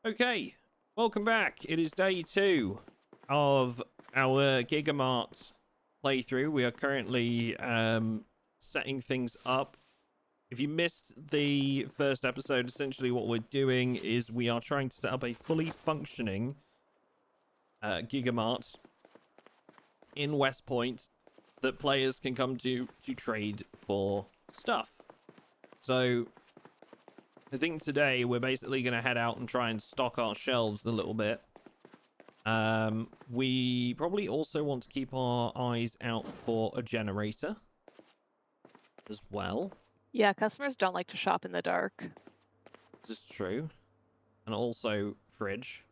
Okay, welcome back. It is day 2 of our Gigamart playthrough. We are currently setting things up. If you missed the first episode, essentially what we're doing is we are trying to set up a fully functioning Gigamart in West Point that players can come to trade for stuff. So I think today we're basically going to head out and try and stock our shelves a little bit. We probably also want to keep our eyes out for a generator as well. Yeah, customers don't like to shop in the dark. This is true. And also fridge.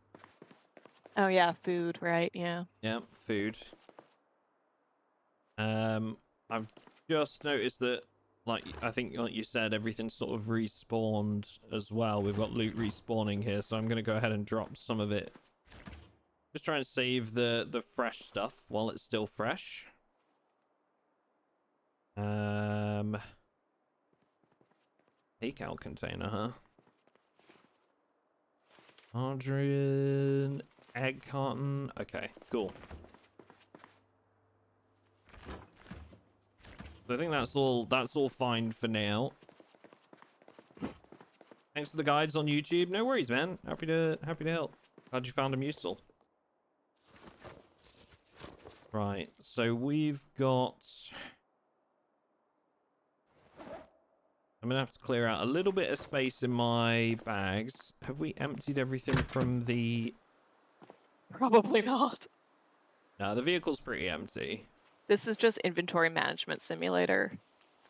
Oh yeah, food, right? Yeah. Yeah, food. I've just noticed that, I think like you said, everything's sort of respawned as well. We've got loot respawning here, so I'm going to go ahead and drop some of it. Just trying to save the fresh stuff while it's still fresh. Takeout container, huh? Margarine, egg carton. Okay, cool. I think that's all fine for now. Thanks for the guides on YouTube. No worries, man. Happy to help. Glad you found them useful. Right, so we've got... I'm gonna have to clear out a little bit of space in my bags. Have we emptied everything from the... Probably not. No, the vehicle's pretty empty. This is just inventory management simulator.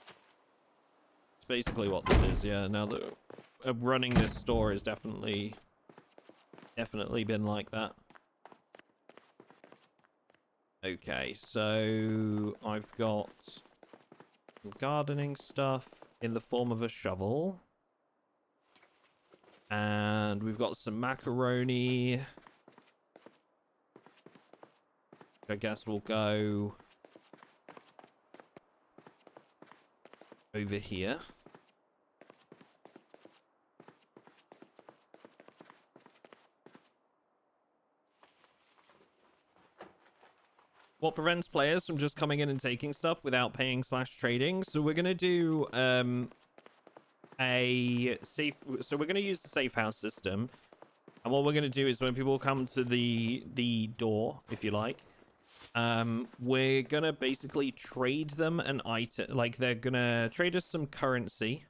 It's basically what this is, yeah. Now that running this store has definitely been like that. Okay, so I've got some gardening stuff in the form of a shovel. And we've got some macaroni. I guess we'll go over here. What prevents players from just coming in and taking stuff without paying / trading? So we're gonna do a safe. So we're gonna use the safe house system, and what we're gonna do is when people come to the door, if you like, we're gonna basically trade them an item. Like they're gonna trade us some currency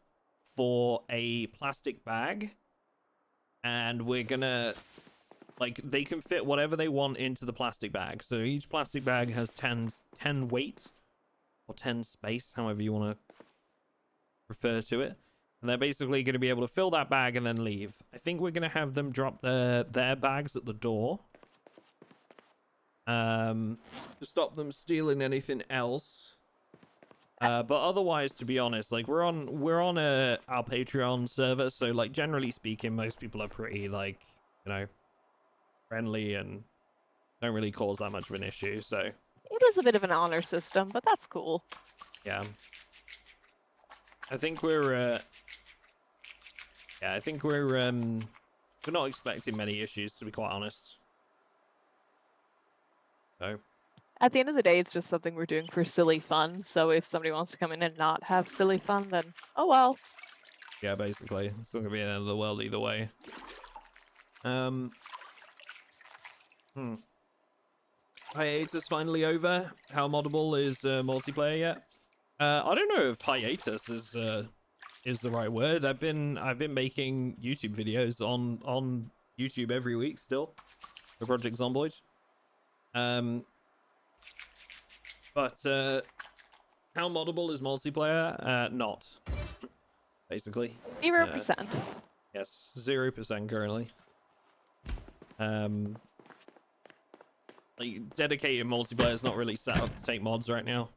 for a plastic bag, and we're gonna, like, they can fit whatever they want into the plastic bag. So each plastic bag has 10 weight or 10 space, however you want to refer to it. And they're basically going to be able to fill that bag and then leave. I think we're going to have them drop their bags at the door. To stop them stealing anything else. But otherwise, to be honest, like we're on our Patreon server, so like generally speaking, most people are pretty, like, you know, friendly and don't really cause that much of an issue. So It is a bit of an honor system, but that's cool. yeah, I think we're we're not expecting many issues, to be quite honest. So At the end of the day, it's just something we're doing for silly fun. So if somebody wants to come in and not have silly fun, then oh well. yeah, basically, it's not gonna be the end of the world either way. Hiatus finally over. How moddable is multiplayer yet? I don't know if hiatus is the right word. I've been making YouTube videos on YouTube every week still for Project Zomboid. But how moddable is multiplayer? Not, basically. 0%. Yes, 0% currently. Like, dedicated multiplayer is not really set up to take mods right now.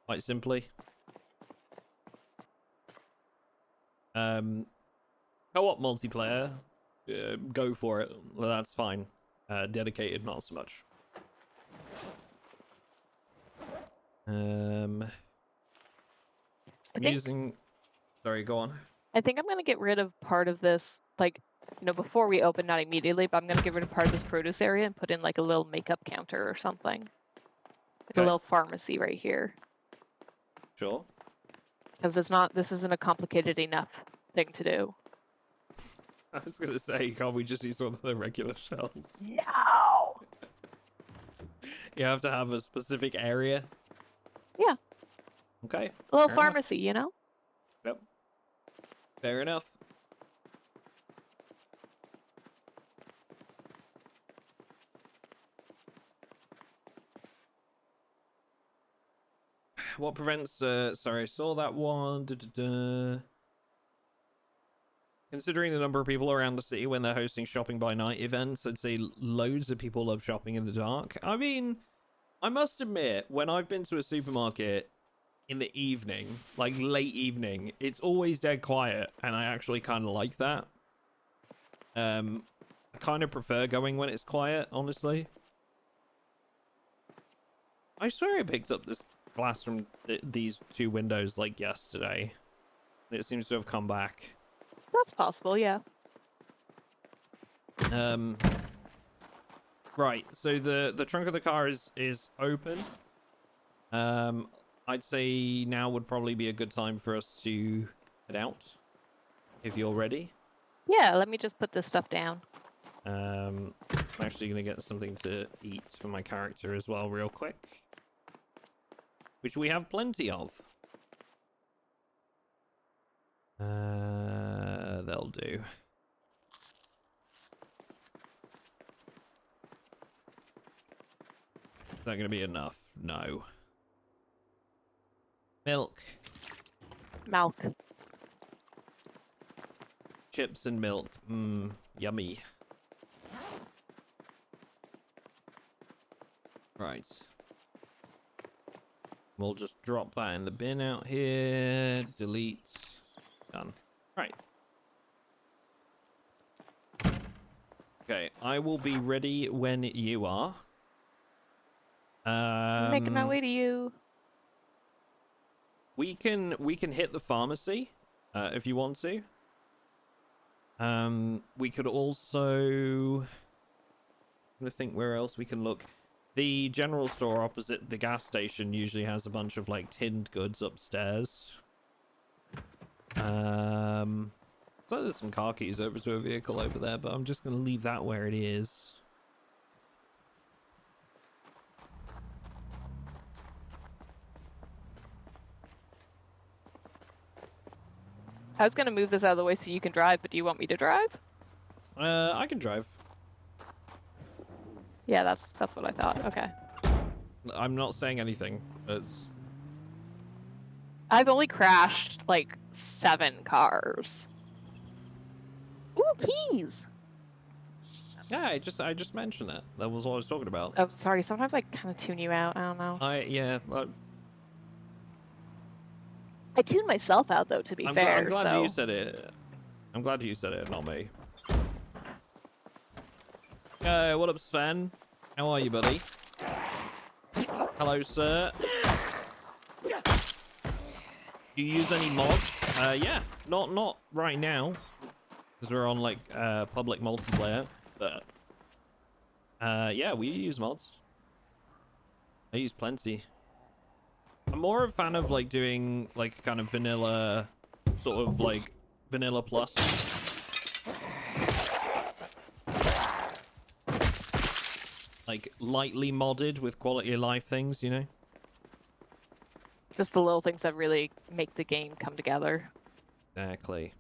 Quite simply. Co-op multiplayer, go for it. Well, that's fine. Dedicated, not so much. Sorry, go on. I think I'm gonna get rid of part of this, like before we open, not immediately, but I'm gonna get rid of part of this produce area and put in like a little makeup counter or something. Like a Okay. little pharmacy right here. Sure. Because this isn't a complicated enough thing to do. I was gonna say, can't we just use one of the regular shelves? No! You have to have a specific area. Yeah. Okay. A little fair pharmacy, enough. Yep. Fair enough. What prevents... sorry, I saw that one. Considering the number of people around the city when they're hosting shopping by night events, I'd say loads of people love shopping in the dark. I mean, I must admit, when I've been to a supermarket in the evening, like late evening, it's always dead quiet, and I actually kind of like that. I kind of prefer going when it's quiet, honestly. I swear I picked up this glass from these two windows like yesterday. It seems to have come back. That's possible, yeah. Right, so the trunk of the car is open. I'd say now would probably be a good time for us to head out, if you're ready. Yeah, let me just put this stuff down. I'm actually gonna get something to eat for my character as well, real quick, which we have plenty of. They'll do. Is that gonna be enough? No. Milk. Milk. Chips and milk. Mmm, yummy. Right. We'll just drop that in the bin out here. Delete. Done. Right. Okay, I will be ready when you are. I'm making my way to you. We can hit the pharmacy, if you want to. We could also... I'm gonna think where else we can look. The general store opposite the gas station usually has a bunch of like tinned goods upstairs. So there's some car keys over to a vehicle over there, but I'm just gonna leave that where it is. I was gonna move this out of the way so you can drive, but do you want me to drive? I can drive. Yeah, that's what I thought. Okay. I'm not saying anything. It's... I've only crashed like 7 cars. Ooh, keys! Yeah, I just mentioned that. That was what I was talking about. Oh, sorry. Sometimes I kind of tune you out. I don't know. I tune myself out, though, to be fair. I'm glad so... you said it. I'm glad you said it, not me. What up, Sven? How are you, buddy? Hello, sir. Do you use any mods? Yeah. Not right now. Because we're on, like, public multiplayer. But, yeah, we use mods. I use plenty. I'm more a fan of, like, doing, like, kind of vanilla, sort of, like, vanilla plus. Like, lightly modded with quality of life things, you know? Just the little things that really make the game come together. Exactly.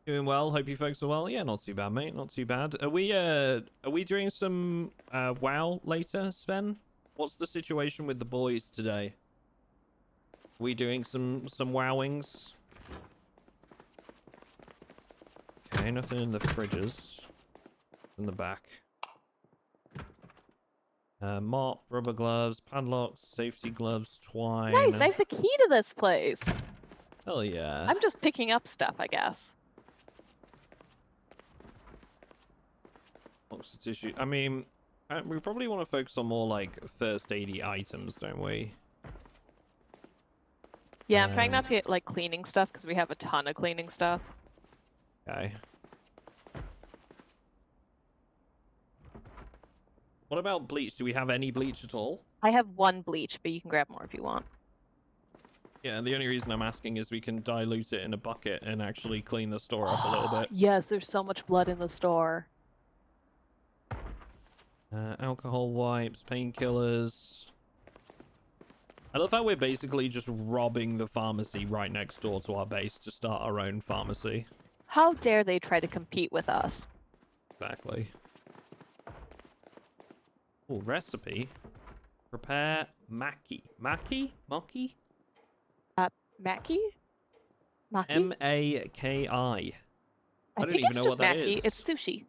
Doing well. Hope you folks are well. Yeah, not too bad, mate. Not too bad. Are we doing some WoW later, Sven? What's the situation with the boys today? Are we doing some wowings? Okay, nothing in the fridges. In the back. Mop, rubber gloves, padlocks, safety gloves, twine. Nice, I have the key to this place. Hell yeah. I'm just picking up stuff, I guess. Box of tissue. I mean, we probably want to focus on more like first aid items, don't we? Yeah, I'm trying not to get like cleaning stuff because we have a ton of cleaning stuff. Okay. What about bleach? Do we have any bleach at all? I have 1 bleach, but you can grab more if you want. Yeah, the only reason I'm asking is we can dilute it in a bucket and actually clean the store up a little bit. Yes, there's so much blood in the store. Alcohol wipes, painkillers. I love how we're basically just robbing the pharmacy right next door to our base to start our own pharmacy. How dare they try to compete with us? Exactly. Oh, recipe. Prepare maki. Maki? Maki? Maki? Maki? M-A-K-I. I don't think even it's know just what that maki. is. It's sushi.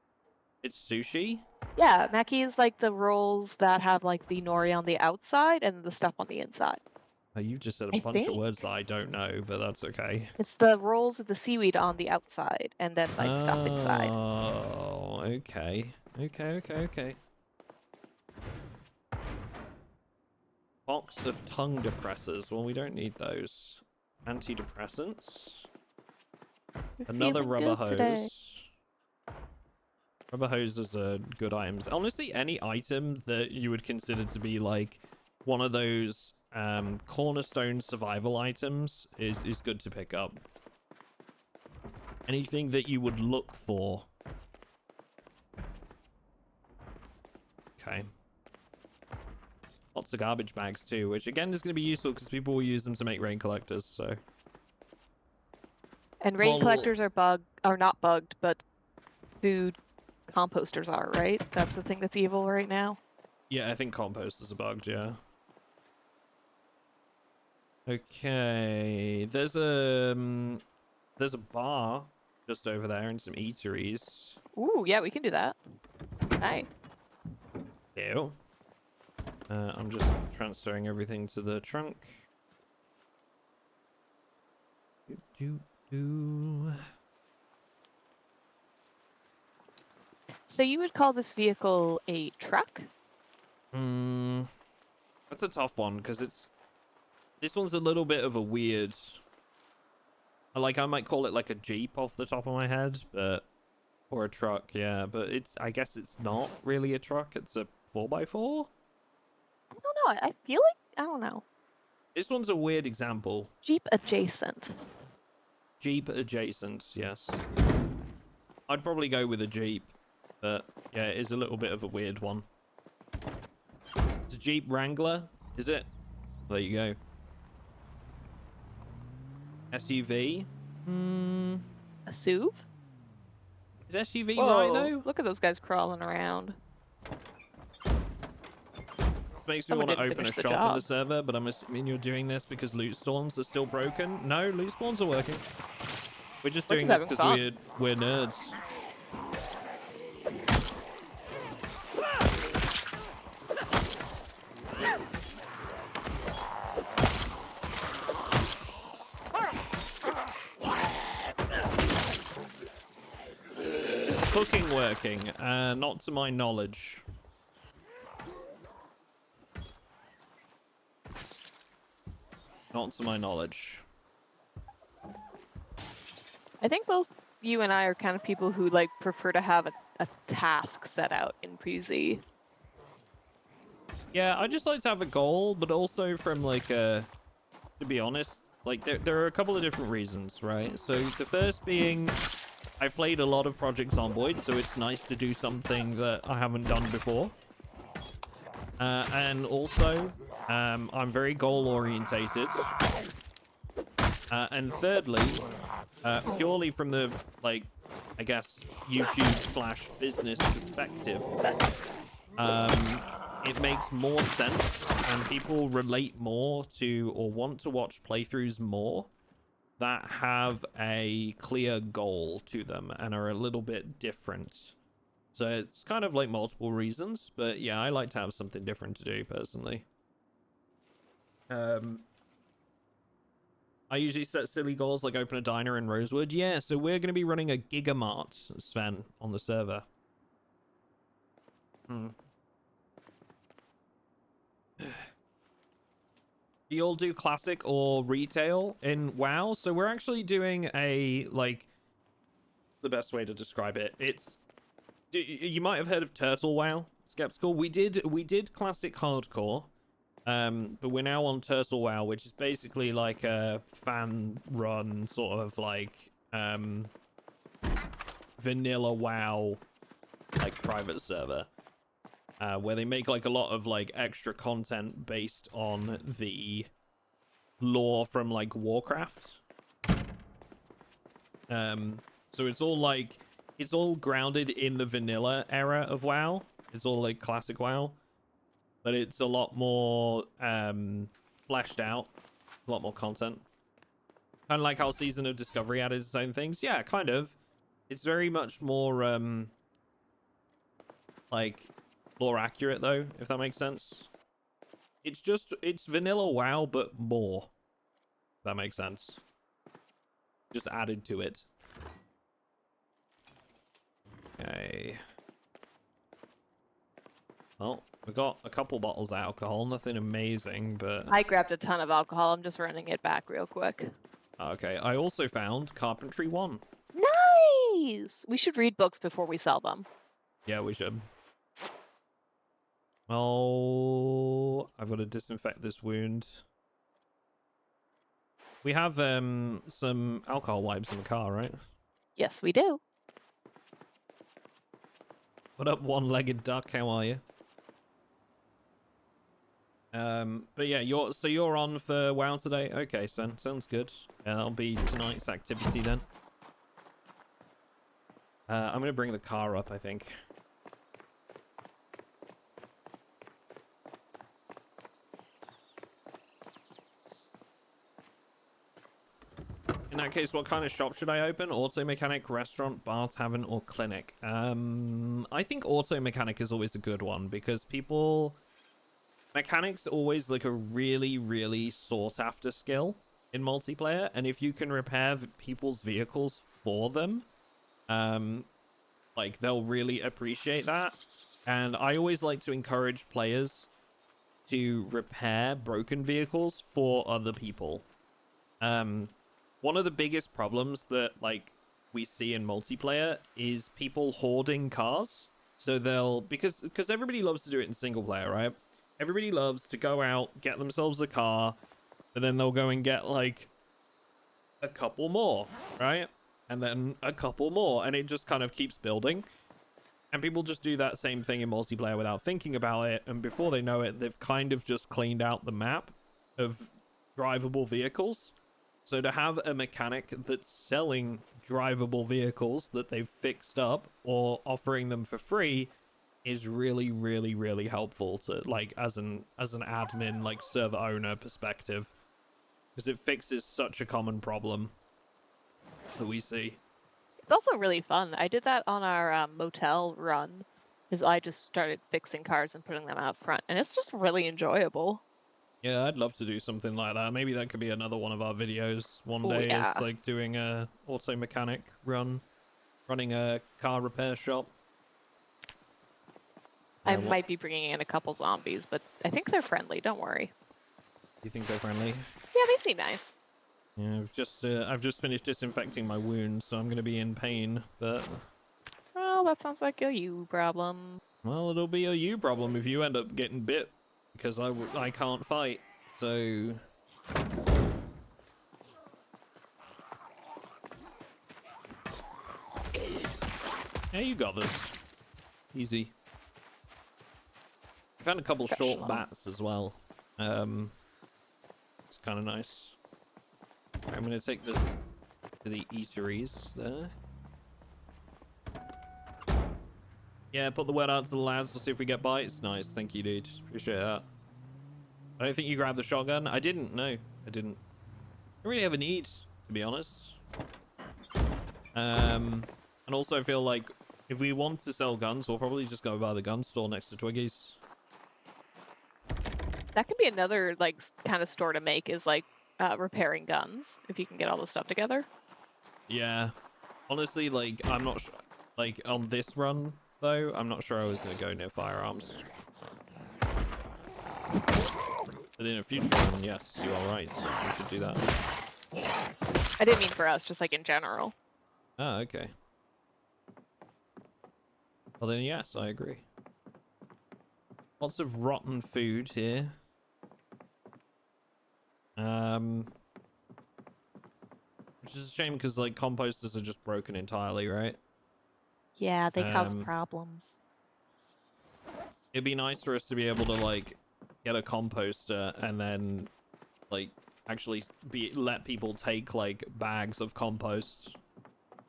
It's sushi? Yeah, maki is like the rolls that have like the nori on the outside and the stuff on the inside. Oh, you just said a I bunch of think. words that I don't know, but that's okay. It's the rolls with the seaweed on the outside and then like stuff inside. Oh, okay. Okay. Box of tongue depressors. Well, we don't need those. Antidepressants. You're Another feeling rubber good today. hose. Rubber hoses are good items. Honestly, any item that you would consider to be like one of those cornerstone survival items is good to pick up. Anything that you would look for. Okay. Lots of garbage bags too, which again is going to be useful because people will use them to make rain collectors, so. And rain Well, collectors are not bugged, but food composters are, right? That's the thing that's evil right now. yeah, I think composters are bugged, yeah. Okay, there's a bar just over there and some eateries. Ooh, yeah, we can do that. Nice. Ew. I'm just transferring everything to the trunk. Do. So you would call this vehicle a truck? That's a tough one because this one's a little bit of a weird. I might call it like a Jeep off the top of my head, but or a truck, yeah. But I guess it's not really a truck. It's a 4x4. I don't know. I feel like, I don't know. This one's a weird example. Jeep adjacent. Jeep adjacent, yes. I'd probably go with a Jeep, but yeah, it is a little bit of a weird one. It's a Jeep Wrangler, is it? There you go. SUV? A SUV? Is SUV Whoa, right though? look at those guys crawling around. Makes me Someone want to didn't open a finish the shop on job. the server, but I'm assuming you're doing this because loot spawns are still broken. No, loot spawns are working. We're just doing this because we're nerds. Is the cooking working? Not to my knowledge. Not to my knowledge. I think both you and I are kind of people who like prefer to have a task set out in PZ. Yeah, I just like to have a goal, but also from like to be honest, like there are a couple of different reasons, right? So the first being I've played a lot of Project Zomboid, so it's nice to do something that I haven't done before. And also, I'm very goal orientated. And thirdly, purely from the, like, I guess, YouTube/business perspective, it makes more sense and people relate more to or want to watch playthroughs more that have a clear goal to them and are a little bit different. So it's kind of like multiple reasons, but yeah, I like to have something different to do personally. I usually set silly goals like open a diner in Rosewood. Yeah, so we're going to be running a Gigamart, Sven, on the server. You all do classic or retail in WoW. So we're actually doing a, like, the best way to describe it. It's, you might have heard of Turtle WoW, Skeptical. We did classic hardcore, but we're now on Turtle WoW, which is basically like a fan run sort of like vanilla WoW, like private server, where they make like a lot of like extra content based on the lore from like Warcraft. So it's all like, it's all grounded in the vanilla era of WoW. It's all like classic WoW, but it's a lot more fleshed out, a lot more content. Kind of like how Season of Discovery added its own things. Yeah, kind of. It's very much more like lore accurate though, if that makes sense. It's vanilla WoW, but more. If that makes sense. Just added to it. Okay. Well, we got a couple bottles of alcohol, nothing amazing, but... I grabbed a ton of alcohol. I'm just running it back real quick. Okay, I also found Carpentry 1. Nice! We should read books before we sell them. Yeah, we should. Oh, I've got to disinfect this wound. We have some alcohol wipes in the car, right? Yes, we do. What up, one-legged duck? How are you? But yeah, you're on for WoW today. Okay, Sven, sounds good. That'll be tonight's activity then. I'm gonna bring the car up, I think. In that case, what kind of shop should I open? Auto mechanic, restaurant, bar, tavern, or clinic? I think auto mechanic is always a good one because mechanics always like a really, really sought after skill in multiplayer. And if you can repair people's vehicles for them, like they'll really appreciate that. And I always like to encourage players to repair broken vehicles for other people. One of the biggest problems that like we see in multiplayer is people hoarding cars. So they'll, because everybody loves to do it in single player, right? Everybody loves to go out, get themselves a car, and then they'll go and get like a couple more, right? And then a couple more, and it just kind of keeps building. And people just do that same thing in multiplayer without thinking about it, and before they know it, they've kind of just cleaned out the map of drivable vehicles. So to have a mechanic that's selling drivable vehicles that they've fixed up or offering them for free is really, really, really helpful to like as an admin, like server owner perspective, because it fixes such a common problem that we see. It's also really fun. I did that on our motel run, is I just started fixing cars and putting them out front, and it's just really enjoyable. Yeah, I'd love to do something like that. Maybe that could be another one of our videos one Oh, day. yeah. Is like doing a auto mechanic run, running a car repair shop. I might be bringing in a couple zombies, but I think they're friendly. Don't worry. You think they're friendly? Yeah, they seem nice. Yeah, I've just finished disinfecting my wounds, so I'm gonna be in pain. But Well, that sounds like a you problem. well, it'll be a you problem if you end up getting bit, because I can't fight. So yeah, you got this. Easy. I found a couple short bats as well. It's kind of nice. I'm gonna take this to the eateries there. Yeah, put the word out to the lads. We'll see if we get bites. Nice, thank you, dude. Appreciate that. I don't think you grabbed the shotgun. I didn't. No, I didn't. I don't really have a need, to be honest. And also I feel like if we want to sell guns, we'll probably just go by the gun store next to Twiggy's. That could be another like kind of store to make, is like repairing guns, if you can get all the stuff together. Yeah, honestly, like I'm not sure. Like on this run though, I'm not sure I was gonna go near firearms. But in a future one, yes, you are right. We should do that. I didn't mean for us, just like in general. Ah, okay. Well then, yes, I agree. Lots of rotten food here. Which is a shame because like composters are just broken entirely, right? Yeah, they cause problems. It'd be nice for us to be able to like get a composter and then like actually let people take like bags of compost.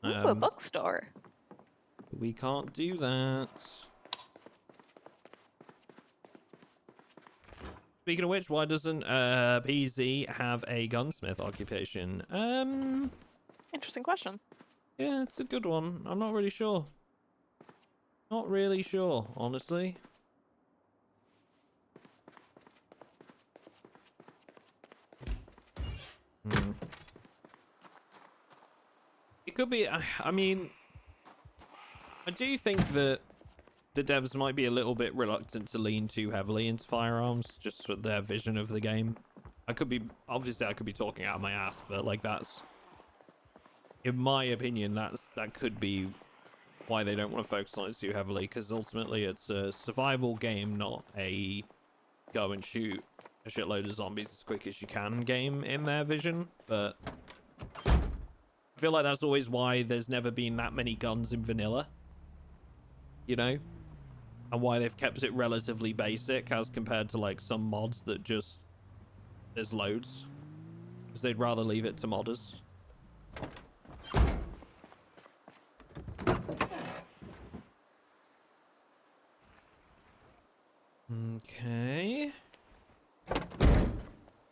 Ooh, a bookstore. We can't do that. Speaking of which, why doesn't PZ have a gunsmith occupation? Interesting question. Yeah, it's a good one. I'm not really sure. Not really sure, honestly. It could be, I mean, I do think that the devs might be a little bit reluctant to lean too heavily into firearms just for their vision of the game. Obviously I could be talking out of my ass, but like that's, in my opinion, that could be why they don't want to focus on it too heavily, because ultimately it's a survival game, not a go and shoot a shitload of zombies as quick as you can game in their vision. But I feel like that's always why there's never been that many guns in vanilla, you know, and why they've kept it relatively basic as compared to like some mods that just there's loads, because they'd rather leave it to modders. Okay.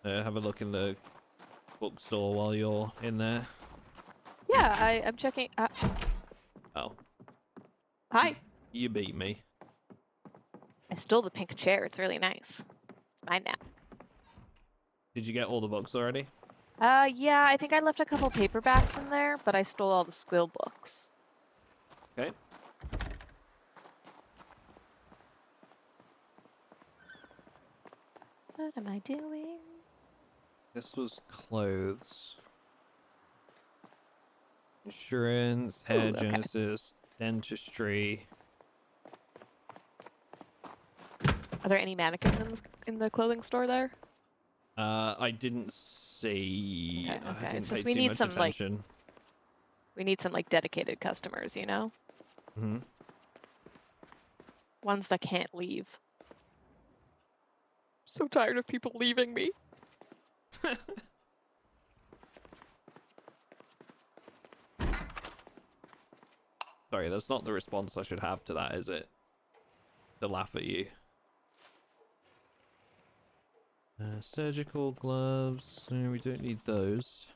Have a look in the bookstore while you're in there. Yeah, I'm checking. Oh. Hi. You beat me. I stole the pink chair. It's really nice. It's mine now. Did you get all the books already? Yeah, I think I left a couple paperbacks in there, but I stole all the squill books. Okay. What am I doing? This was clothes. Insurance, hair Ooh, okay. genesis, dentistry. Are there any mannequins in the clothing store there? I didn't see. Okay, I okay. It's didn't pay just we too need much some like attention. dedicated customers, you know? Mm-hmm. Ones that can't leave. So tired of people leaving me. Sorry, that's not the response I should have to that, is it? To laugh at you. Surgical gloves. No, we don't need those.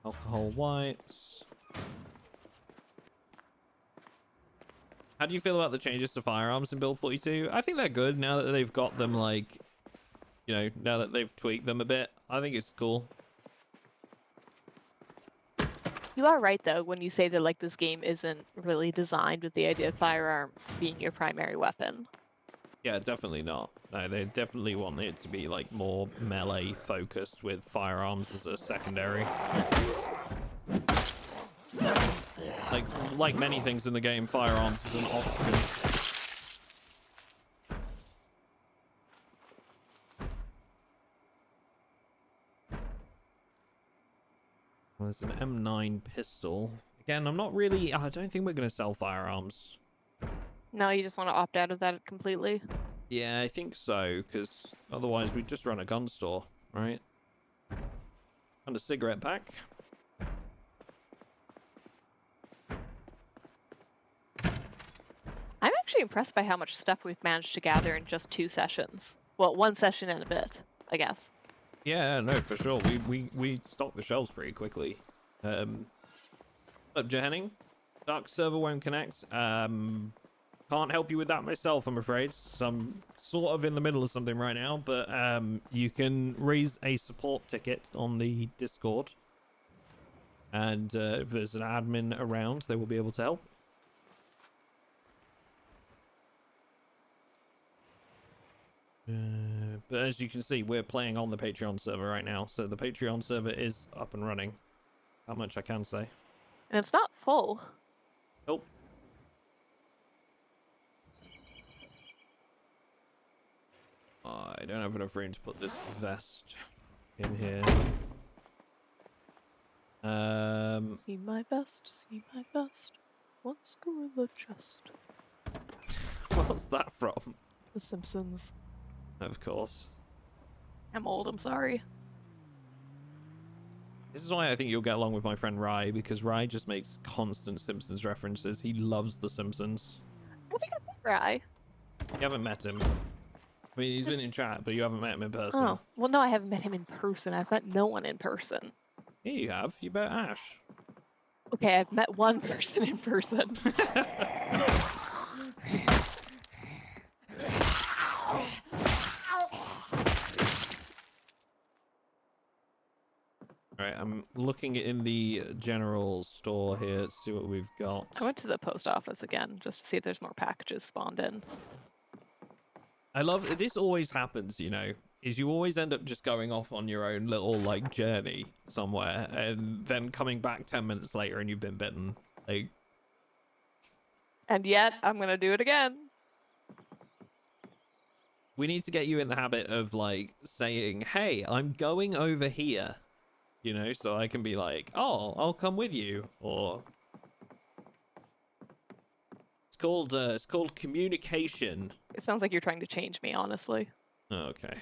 Alcohol wipes. How do you feel about the changes to firearms in Build 42? I think they're good now that they've got them, like, you know, now that they've tweaked them a bit. I think it's cool. You are right though when you say that like this game isn't really designed with the idea of firearms being your primary weapon. Yeah, definitely not. No, they definitely want it to be like more melee focused with firearms as a secondary. Like many things in the game, firearms is an option. Well, there's an M9 pistol. Again, I don't think we're going to sell firearms. No, you just want to opt out of that completely? Yeah, I think so, because otherwise we'd just run a gun store, right? And a cigarette pack. I'm actually impressed by how much stuff we've managed to gather in just 2 sessions. Well, 1 session and a bit, I guess. Yeah, no, for sure. We stocked the shelves pretty quickly. Up, Henning. Dark server won't connect. Can't help you with that myself, I'm afraid. So I'm sort of in the middle of something right now, but you can raise a support ticket on the Discord. And if there's an admin around, they will be able to help. But as you can see, we're playing on the Patreon server right now, so the Patreon server is up and running. How much I can say. And it's not full. Nope. I don't have enough room to put this vest in here. See my vest, see my vest. One screw in the chest. What's that from? The Simpsons. Of course. I'm old, I'm sorry. This is why I think you'll get along with my friend Rye, because Rye just makes constant Simpsons references. He loves The Simpsons. I think I met Rye. You haven't met him. I mean, he's been in chat, but you haven't met him in person. Oh, well, no, I haven't met him in person. I've met no one in person. Yeah, you have. You bet Ash. Okay, I've met one person in person. Alright, I'm looking in the general store here to see what we've got. I went to the post office again just to see if there's more packages spawned in. I love this. Always happens, you know, is you always end up just going off on your own little like journey somewhere and then coming back 10 minutes later and you've been bitten. Like, and yet I'm gonna do it again. We need to get you in the habit of like saying, hey, I'm going over here, you know, so I can be like, oh, I'll come with you. Or it's called communication. It sounds like you're trying to change me, honestly. Okay.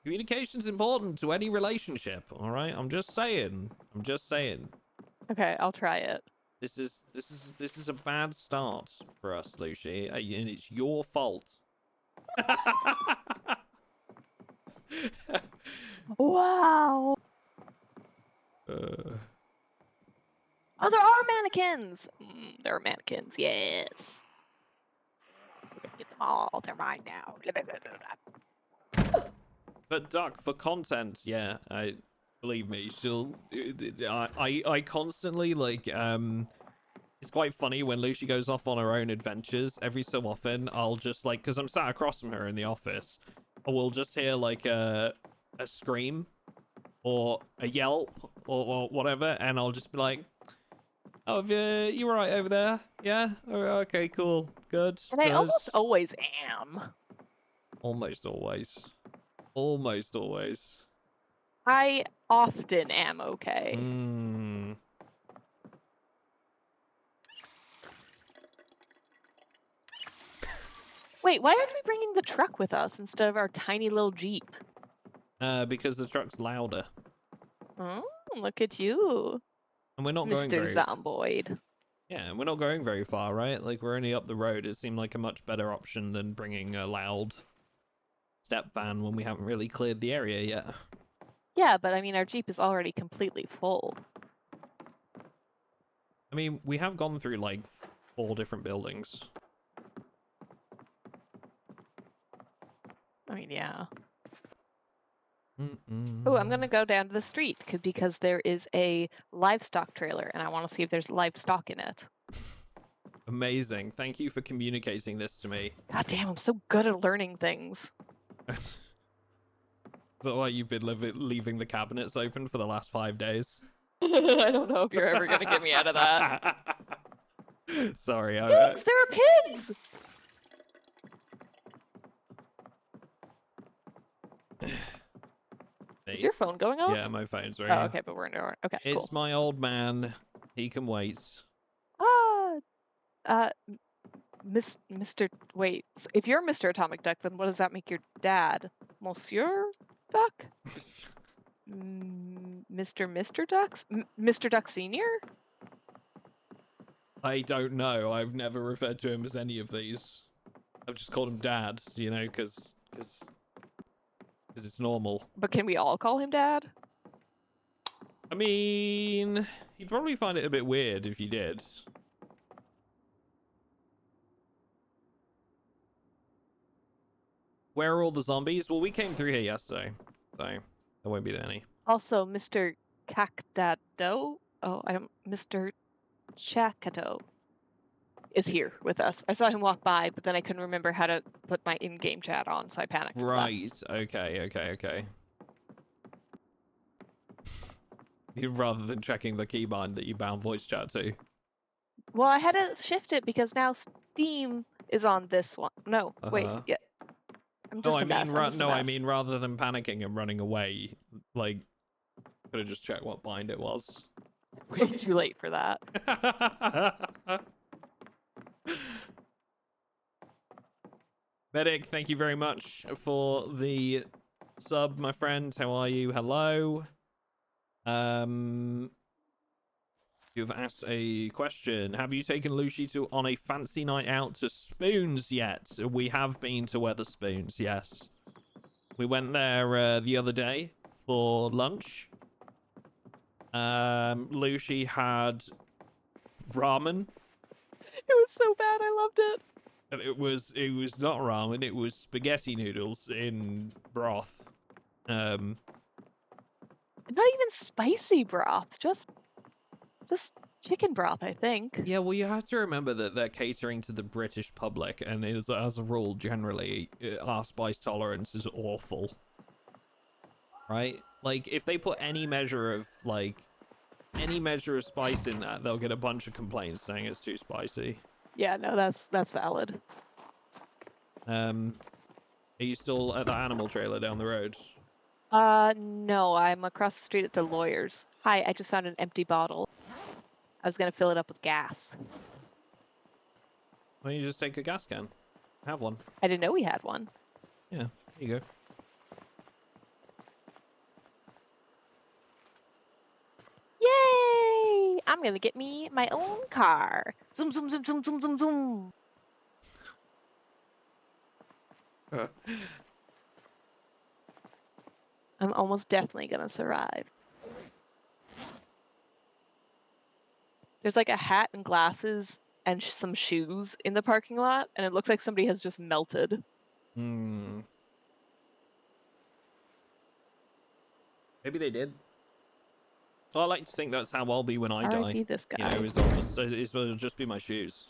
Communication's important to any relationship, all right? I'm just saying. Okay, I'll try it. This is a bad start for us, Lucy, and it's your fault. Wow. Oh, there are mannequins. There are mannequins. Yes. We're gonna get them all. They're mine now. But Duck, for content, yeah, believe me, I constantly like it's quite funny when Lucy goes off on her own adventures. Every so often, I'll just like, because I'm sat across from her in the office, I will just hear like a scream or a yelp or whatever, and I'll just be like, oh, you all right over there? Yeah? Okay, cool. Good. And I almost always am. Almost always. Almost always. I often am okay. Wait, why aren't we bringing the truck with us instead of our tiny little Jeep? Because the truck's louder. Oh, look at you. And we're not going very... Mr. Zomboid. Yeah, and we're not going very far, right? Like, we're only up the road. It seemed like a much better option than bringing a loud step van when we haven't really cleared the area yet. Yeah, but I mean, our Jeep is already completely full. I mean, we have gone through, like, 4 different buildings. I mean, yeah. Oh, I'm gonna go down to the street because there is a livestock trailer, and I want to see if there's livestock in it. Amazing. Thank you for communicating this to me. God damn, I'm so good at learning things. Is that why you've been leaving the cabinets open for the last 5 days? I don't know if you're ever gonna get me out of that. Sorry. Pigs! There are pigs! Is your phone going off? Yeah, my phone's ringing. Oh, okay, but we're in door. Okay, cool. It's my old man. He can wait. Mr. Wait, if you're MrAtomicDuck, then what does that make your dad? Monsieur Duck? Mr. Ducks? Mr. Duck Senior? I don't know. I've never referred to him as any of these. I've just called him Dad, you know, because it's normal. But can we all call him Dad? I mean, you'd probably find it a bit weird if you did. Where are all the zombies? Well, we came through here yesterday, so there won't be any. Also, Mr. Cactado? Oh, Mr. Chakato. is here with us. I saw him walk by, but then I couldn't remember how to put my in-game chat on, so I panicked. Right. Okay. Rather than checking the keybind that you bound voice chat to. Well, I had to shift it because now Steam is on this one. No, wait, yeah. I'm just a mess. I mean rather than panicking and running away, like, could have just checked what bind it was. Way too late for that. Medic, thank you very much for the sub, my friend. How are you? Hello. You've asked a question. Have you taken Lucy on a fancy night out to Spoons yet? We have been to Weatherspoons, yes. We went there the other day for lunch. Lucy had ramen. It was so bad. I loved it. And it was not ramen, it was spaghetti noodles in broth. Not even spicy broth, just chicken broth, I think. Yeah, well, you have to remember that they're catering to the British public, and as a rule, generally, our spice tolerance is awful. Right? Like, if they put any measure of spice in that, they'll get a bunch of complaints saying it's too spicy. Yeah, no, that's valid. Are you still at the animal trailer down the road? No, I'm across the street at the lawyer's. Hi, I just found an empty bottle. I was gonna fill it up with gas. Why don't you just take a gas can? Have one. I didn't know we had one. Yeah, here you go. Yay! I'm gonna get me my own car. Zoom, zoom, zoom, zoom, zoom, zoom, zoom. I'm almost definitely gonna survive. There's like a hat and glasses and some shoes in the parking lot, and it looks like somebody has just melted. Maybe they did. Well, I like to think that's how I'll be when I die. R.I.P. this guy. You know, it'll just be my shoes.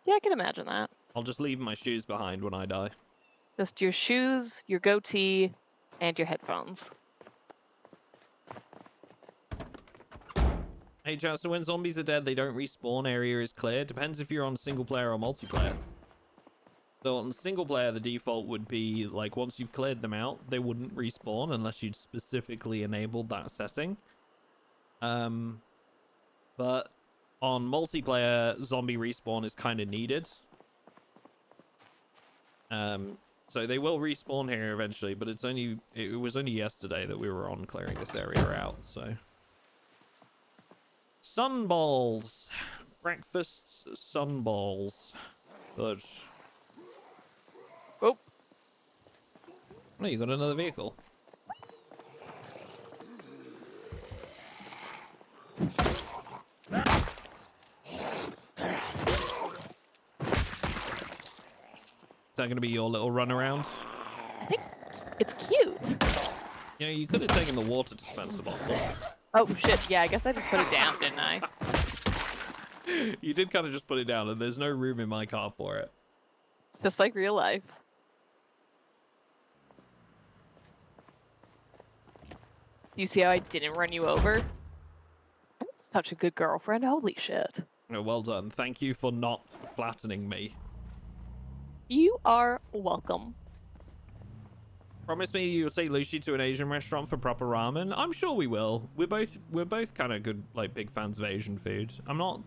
Yeah, I can imagine that. I'll just leave my shoes behind when I die. Just your shoes, your goatee, and your headphones. Hey, chat, so when zombies are dead, they don't respawn, area is clear. Depends if you're on single player or multiplayer. So on single player, the default would be, like, once you've cleared them out, they wouldn't respawn unless you'd specifically enabled that setting. But on multiplayer, zombie respawn is kind of needed. So they will respawn here eventually, but it was only yesterday that we were on clearing this area out, so. Sunballs. Breakfast sunballs. Good. Oh. Oh, you got another vehicle. Is that going to be your little runaround? I think it's cute. You know, you could have taken the water dispenser bottle. Oh shit, yeah, I guess I just put it down, didn't I? You did kind of just put it down, and there's no room in my car for it. It's just like real life. You see how I didn't run you over? I'm such a good girlfriend, holy shit. Oh, well done. Thank you for not flattening me. You are welcome. Promise me you'll take Lucy to an Asian restaurant for proper ramen. I'm sure we will. We're both kind of good, like, big fans of Asian food. I'm not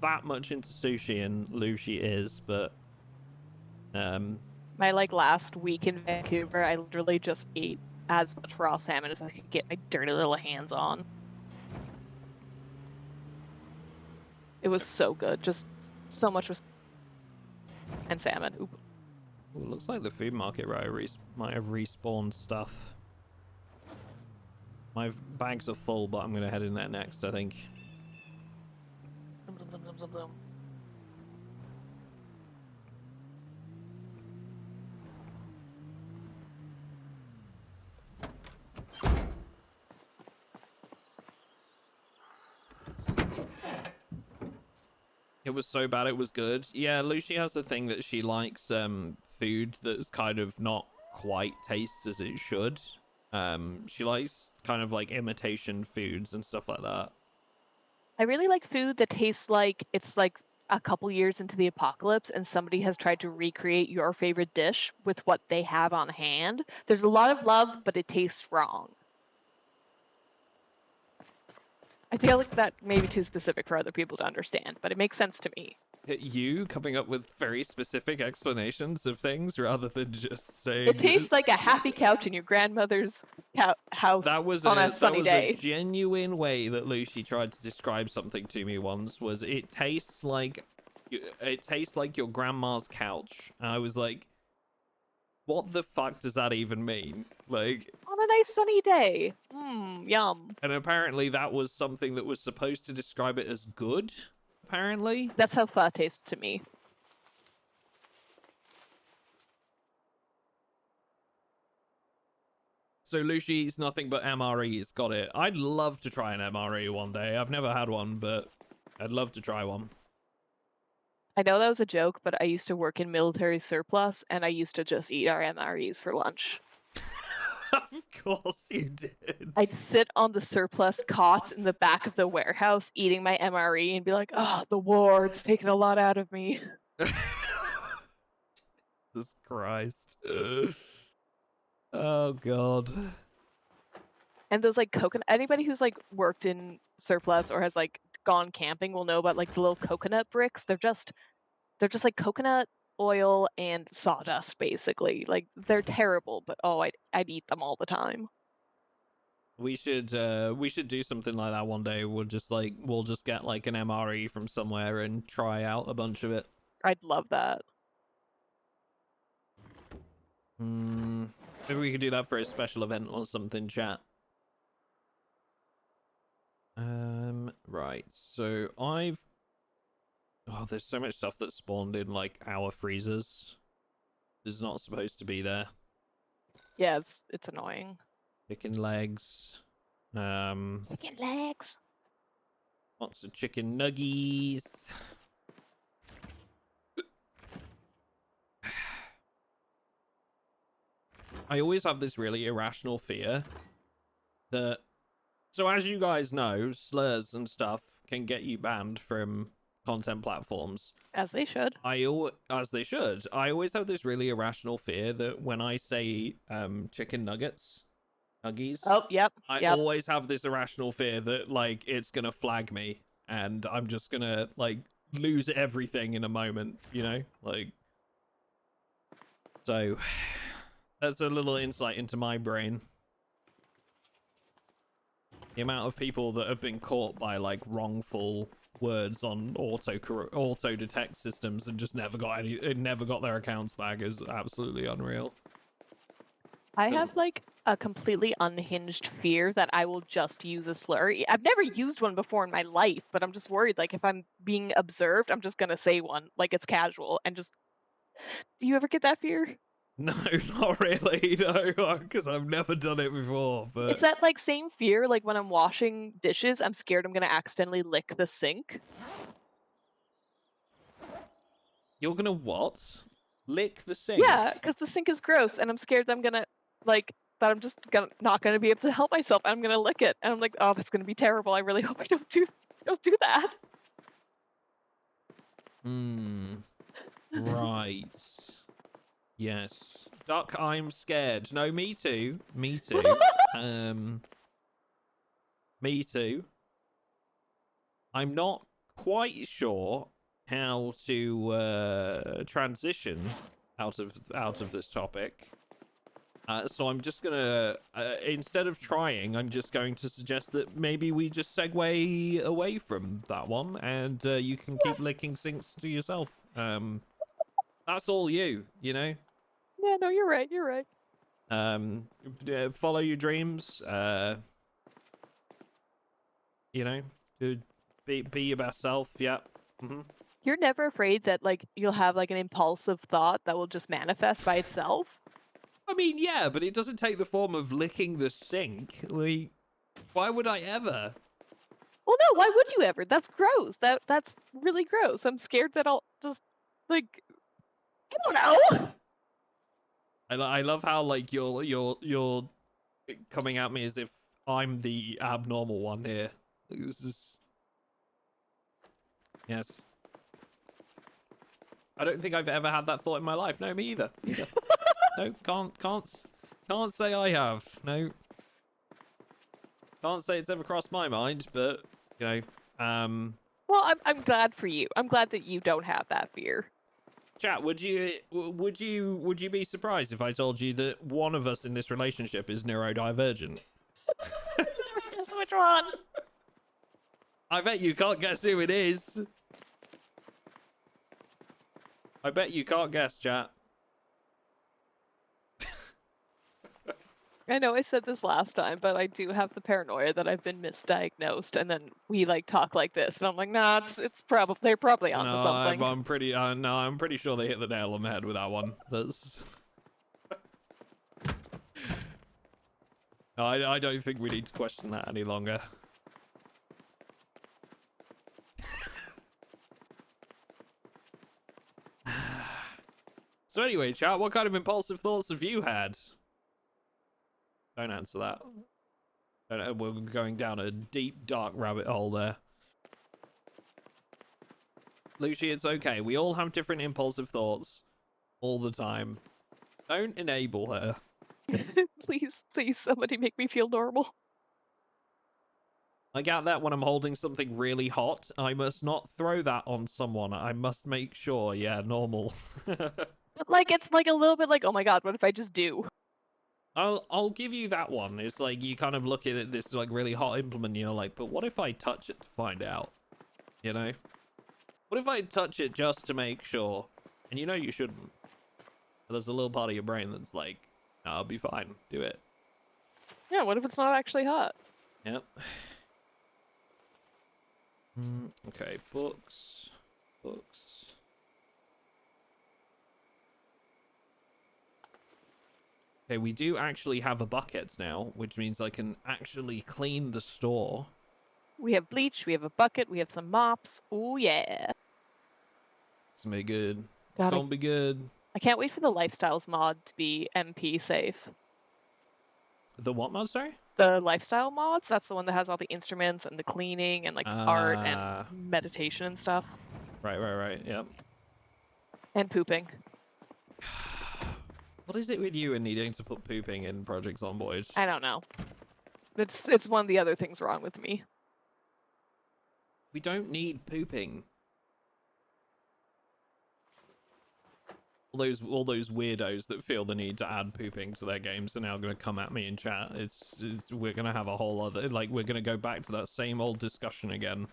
that much into sushi, and Lucy is, but My last week in Vancouver, I literally just ate as much raw salmon as I could get my dirty little hands on. It was so good, just so much and salmon. Oop. Ooh, looks like the food market might have respawned stuff. My bags are full, but I'm gonna head in there next, I think. It was so bad it was good. Yeah, Lucy has the thing that she likes food that's kind of not quite tastes as it should. She likes kind of like imitation foods and stuff like that. I really like food that tastes like it's like a couple years into the apocalypse and somebody has tried to recreate your favorite dish with what they have on hand. There's a lot of love, but it tastes wrong. I feel like that may be too specific for other people to understand, but it makes sense to me. You coming up with very specific explanations of things rather than just saying It tastes like a happy couch in your grandmother's house on a sunny day. Genuine way that Lucy tried to describe something to me once. Was it tastes like your grandma's couch? And I was like, what the fuck does that even mean? Like, On a nice sunny day. Mmm, yum. and apparently that was something that was supposed to describe it as good. Apparently, That's how pho tastes to me. so Lucy eats nothing but MREs. Got it. I'd love to try an MRE one day. I've never had one, but I'd love to try one. I know that was a joke, but I used to work in military surplus, and I used to just eat our MREs for lunch. Of course you did. I'd sit on the surplus cots in the back of the warehouse eating my MRE and be like, oh, the war, it's taken a lot out of me. Jesus Christ. Oh, God. And those like coconut, anybody who's like worked in surplus or has like gone camping will know about like the little coconut bricks. They're just like coconut oil and sawdust basically. Like they're terrible, but oh, I'd eat them all the time. We should do something like that one day. We'll just get like an MRE from somewhere and try out a bunch of it. I'd love that. Maybe we could do that for a special event or something, chat. Right. So there's so much stuff that spawned in like our freezers. Is not supposed to be there. Yeah, it's annoying. Chicken legs. Chicken legs. Lots of chicken nuggies. I always have this really irrational fear that, so as you guys know, slurs and stuff can get you banned from content platforms. As they should. As they should. I always have this really irrational fear that when I say chicken nuggies. Oh, yep. I always have this irrational fear that like it's gonna flag me and I'm just gonna like lose everything in a moment, you know? Like, so that's a little insight into my brain. The amount of people that have been caught by like wrongful words on auto detect systems and just never got their accounts back is absolutely unreal. I have like a completely unhinged fear that I will just use a slur. I've never used one before in my life, but I'm just worried like if I'm being observed, I'm just gonna say one like it's casual and just. Do you ever get that fear? No, not really, no, because I've never done it before. But it's that like same fear like when I'm washing dishes, I'm scared I'm gonna accidentally lick the sink. You're gonna what? Lick the sink? Yeah, because the sink is gross, and I'm scared that I'm gonna like that I'm just not gonna be able to help myself, and I'm gonna lick it, and I'm like, oh, that's gonna be terrible. I really hope I don't do that. Right. Yes. Duck, I'm scared. No, me too. Me too. Me too. I'm not quite sure how to transition out of this topic. So I'm just gonna instead of trying, I'm just going to suggest that maybe we just segue away from that one, and you can keep licking sinks to yourself. That's all you know. Yeah, no, you're right. You're right. Follow your dreams. You know, to be your best self. Yeah. You're never afraid that like you'll have like an impulsive thought that will just manifest by itself? I mean, yeah, but it doesn't take the form of licking the sink. Like, why would I ever? Well, no, why would you ever? That's gross. That's really gross. I'm scared that I'll just like I don't know. I love how like you're coming at me as if I'm the abnormal one here. This is yes. I don't think I've ever had that thought in my life. No, me either. No, can't say I have. No, can't say it's ever crossed my mind. But you know, Well, I'm glad for you. I'm glad that you don't have that fear. chat. Would you be surprised if I told you that one of us in this relationship is neurodivergent? Guess which one? I bet you can't guess who it is. I bet you can't guess, chat. I know I said this last time, but I do have the paranoia that I've been misdiagnosed, and then we like talk like this, and I'm like, nah, it's probably they're probably onto No, something. I'm pretty. No, I'm pretty sure they hit the nail on the head with that one. That's. No, I don't think we need to question that any longer. So anyway, chat, what kind of impulsive thoughts have you had? Don't answer that. We're going down a deep, dark rabbit hole there. Lucy, it's okay. We all have different impulsive thoughts all the time. Don't enable her. Please, somebody make me feel normal. I get that when I'm holding something really hot, I must not throw that on someone. I must make sure, yeah, normal. But like it's like a little bit like, oh my god, what if I just do? I'll give you that one. It's like you kind of look at this like really hot implement, and you're like, but what if I touch it to find out? You know? What if I touch it just to make sure? And you know you shouldn't. But there's a little part of your brain that's like, no, I'll be fine. Do it. Yeah, what if it's not actually hot? Yep. Okay, books. Okay, we do actually have a bucket now, which means I can actually clean the store. We have bleach, we have a bucket, we have some mops. Oh yeah. It's gonna be good. It's God, gonna be good. I can't wait for the lifestyles mod to be MP safe. The what mod, sorry? The lifestyle mods, that's the one that has all the instruments and the cleaning and like art and meditation and stuff. Right, yep. And pooping. What is it with you and needing to put pooping in Project Zomboid? I don't know. It's one of the other things wrong with me. We don't need pooping. All those weirdos that feel the need to add pooping to their games are now going to come at me in chat. We're going to have a whole other, like, we're going to go back to that same old discussion again.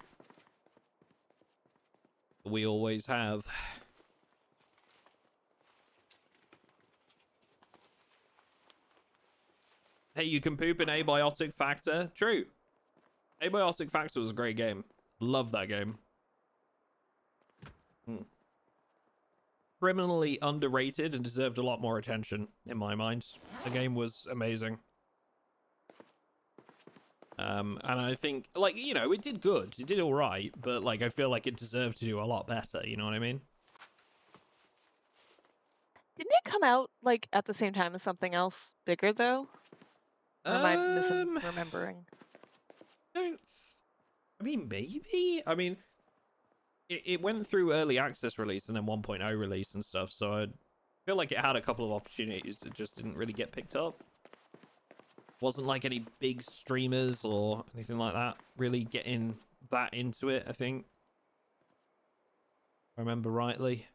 We always have. Hey, you can poop in Abiotic Factor. True. Abiotic Factor was a great game. Love that game. Criminally underrated and deserved a lot more attention, in my mind. The game was amazing. And I think, like, you know, it did good. It did all right, but, like, I feel like it deserved to do a lot better. You know what I mean? Didn't it come out like at the same time as something else bigger though? Or am I misremembering? I mean, maybe. I mean, it went through early access release and then 1.0 release and stuff, so I feel like it had a couple of opportunities that just didn't really get picked up. Wasn't like any big streamers or anything like that really getting that into it, I think. If I remember rightly.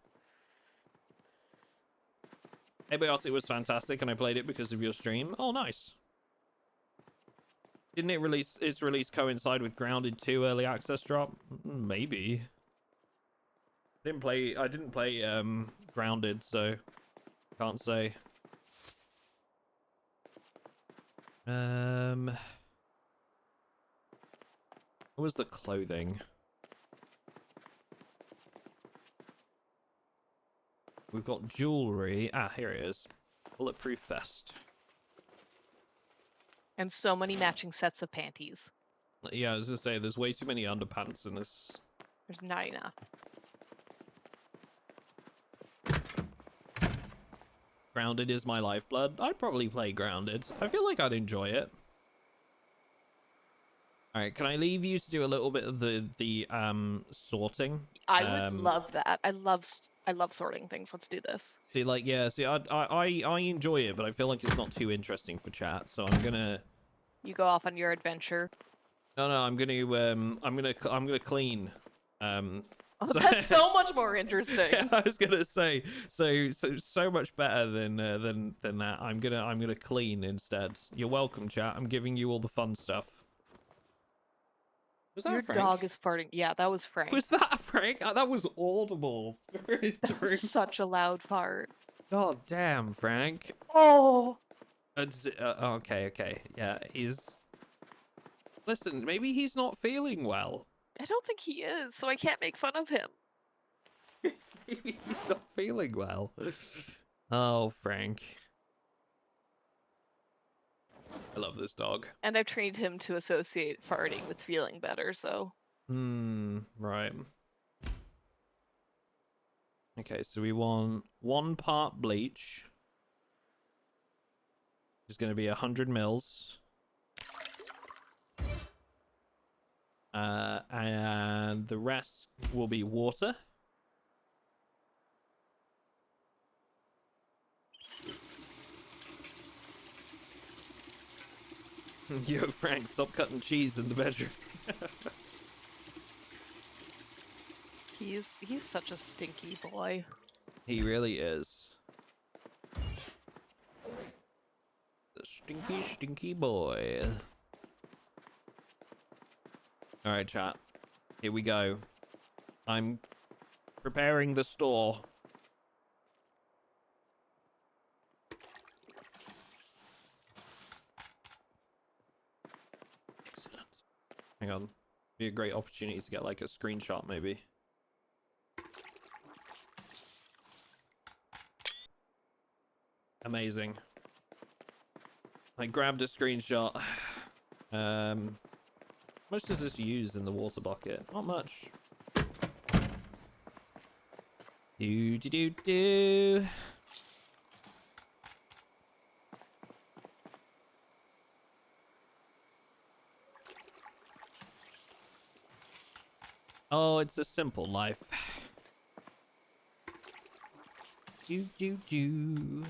Abiotic was fantastic and I played it because of your stream. Oh, nice. Didn't it release, its release coincide with Grounded 2 early access drop? Maybe. I didn't play Grounded, so can't say. What was the clothing? We've got jewelry. Ah, here it is. Bulletproof vest. And so many matching sets of panties. Yeah, I was gonna say, there's way too many underpants in this. There's not enough. Grounded is my lifeblood. I'd probably play Grounded. I feel like I'd enjoy it. All right, can I leave you to do a little bit of the sorting? I would love that. I love sorting things. Let's do this. See, like, yeah, see, I enjoy it, but I feel like it's not too interesting for chat, so I'm gonna. You go off on your adventure. No, I'm gonna clean. Oh, that's so much more interesting. Yeah, I was gonna say, so much better than that. I'm gonna clean instead. You're welcome, chat. I'm giving you all the fun stuff. Was that Your Frank? dog is farting. Yeah, that was Frank. Was that Frank? That was audible. That was such a loud fart. God damn, Frank. Oh. Okay. Yeah, he's. Listen, maybe he's not feeling well. I don't think he is, so I can't make fun of him. Maybe he's not feeling well. Oh, Frank. I love this dog. And I've trained him to associate farting with feeling better, so. Right. Okay, so we want 1 part bleach. Which is going to be 100 mils. And the rest will be water. Yo, Frank, stop cutting cheese in the bedroom. He's such a stinky boy. He really is. The stinky boy. Alright, chat. Here we go. I'm preparing the store. Excellent. Hang on. Be a great opportunity to get like a screenshot maybe. Amazing. I grabbed a screenshot. How much does this use in the water bucket? Not much. Do. Oh, it's a simple life. Do.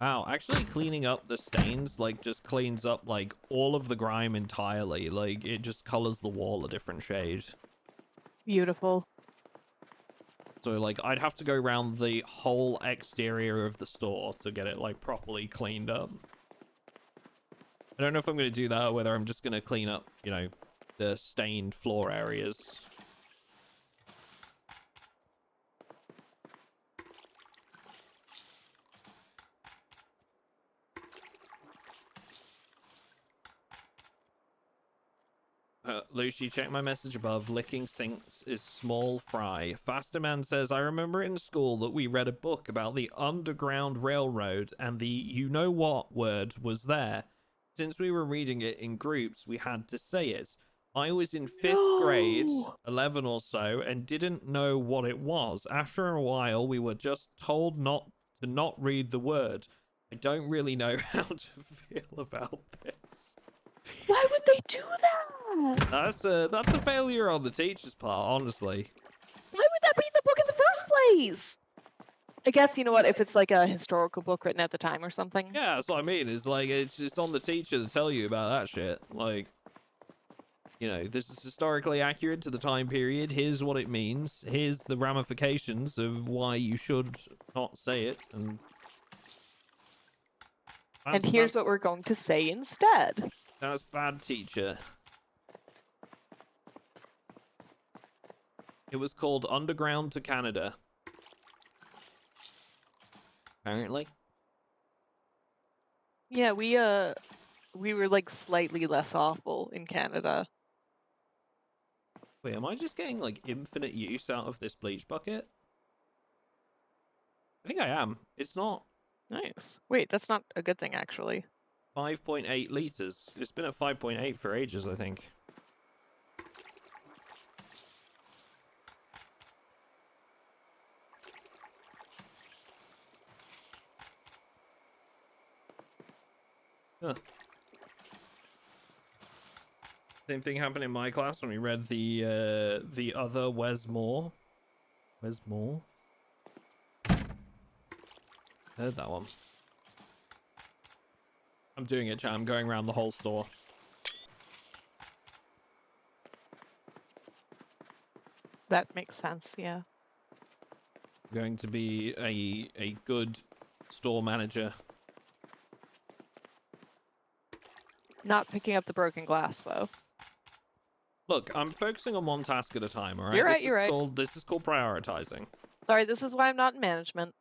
Wow, actually cleaning up the stains, like, just cleans up, like, all of the grime entirely. Like, it just colors the wall a different shade. Beautiful. So, like, I'd have to go around the whole exterior of the store to get it, like, properly cleaned up. I don't know if I'm going to do that or whether I'm just going to clean up, you know, the stained floor areas. Lucy, check my message above. Licking sinks is small fry. Faster Man says, I remember in school that we read a book about the Underground Railroad and the you-know-what word was there. Since we were reading it in groups, we had to say it. I was in 5th grade, 11 or so, and didn't know what it was. After a while, we were just told not to read the word. I don't really know how to feel about this. Why would they do that? That's a failure on the teacher's part, honestly. Why would that be in the book in the first place? I guess, you know what, if it's like a historical book written at the time or something. Yeah, that's what I mean. It's like, it's just on the teacher to tell you about that shit. Like, you know, this is historically accurate to the time period. Here's what it means. Here's the ramifications of why you should not say it. And here's what we're going to say instead. That's bad teacher. It was called Underground to Canada. Apparently. Yeah, we were like slightly less awful in Canada. Wait, am I just getting like infinite use out of this bleach bucket? I think I am. It's not. Nice. Wait, that's not a good thing actually. 5.8 liters. It's been at 5.8 for ages, I think. Huh. Same thing happened in my class when we read the other Where's More. Where's More? Heard that one. I'm doing it, chat. I'm going around the whole store. That makes sense, yeah. I'm going to be a good store manager. Not picking up the broken glass, though. Look, I'm focusing on one task at a time, all right? You're right, you're right. This is called prioritizing. Sorry, this is why I'm not in management.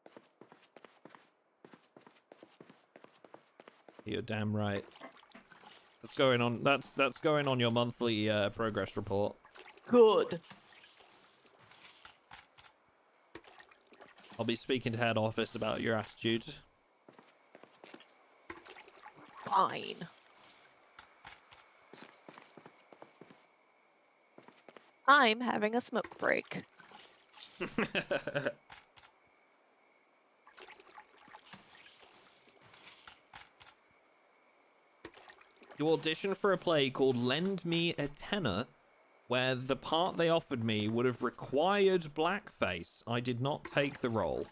You're damn right. That's going on. That's going on your monthly progress report. Good. I'll be speaking to head office about your attitude. Fine. I'm having a smoke break. You auditioned for a play called Lend Me a Tenor, where the part they offered me would have required blackface. I did not take the role.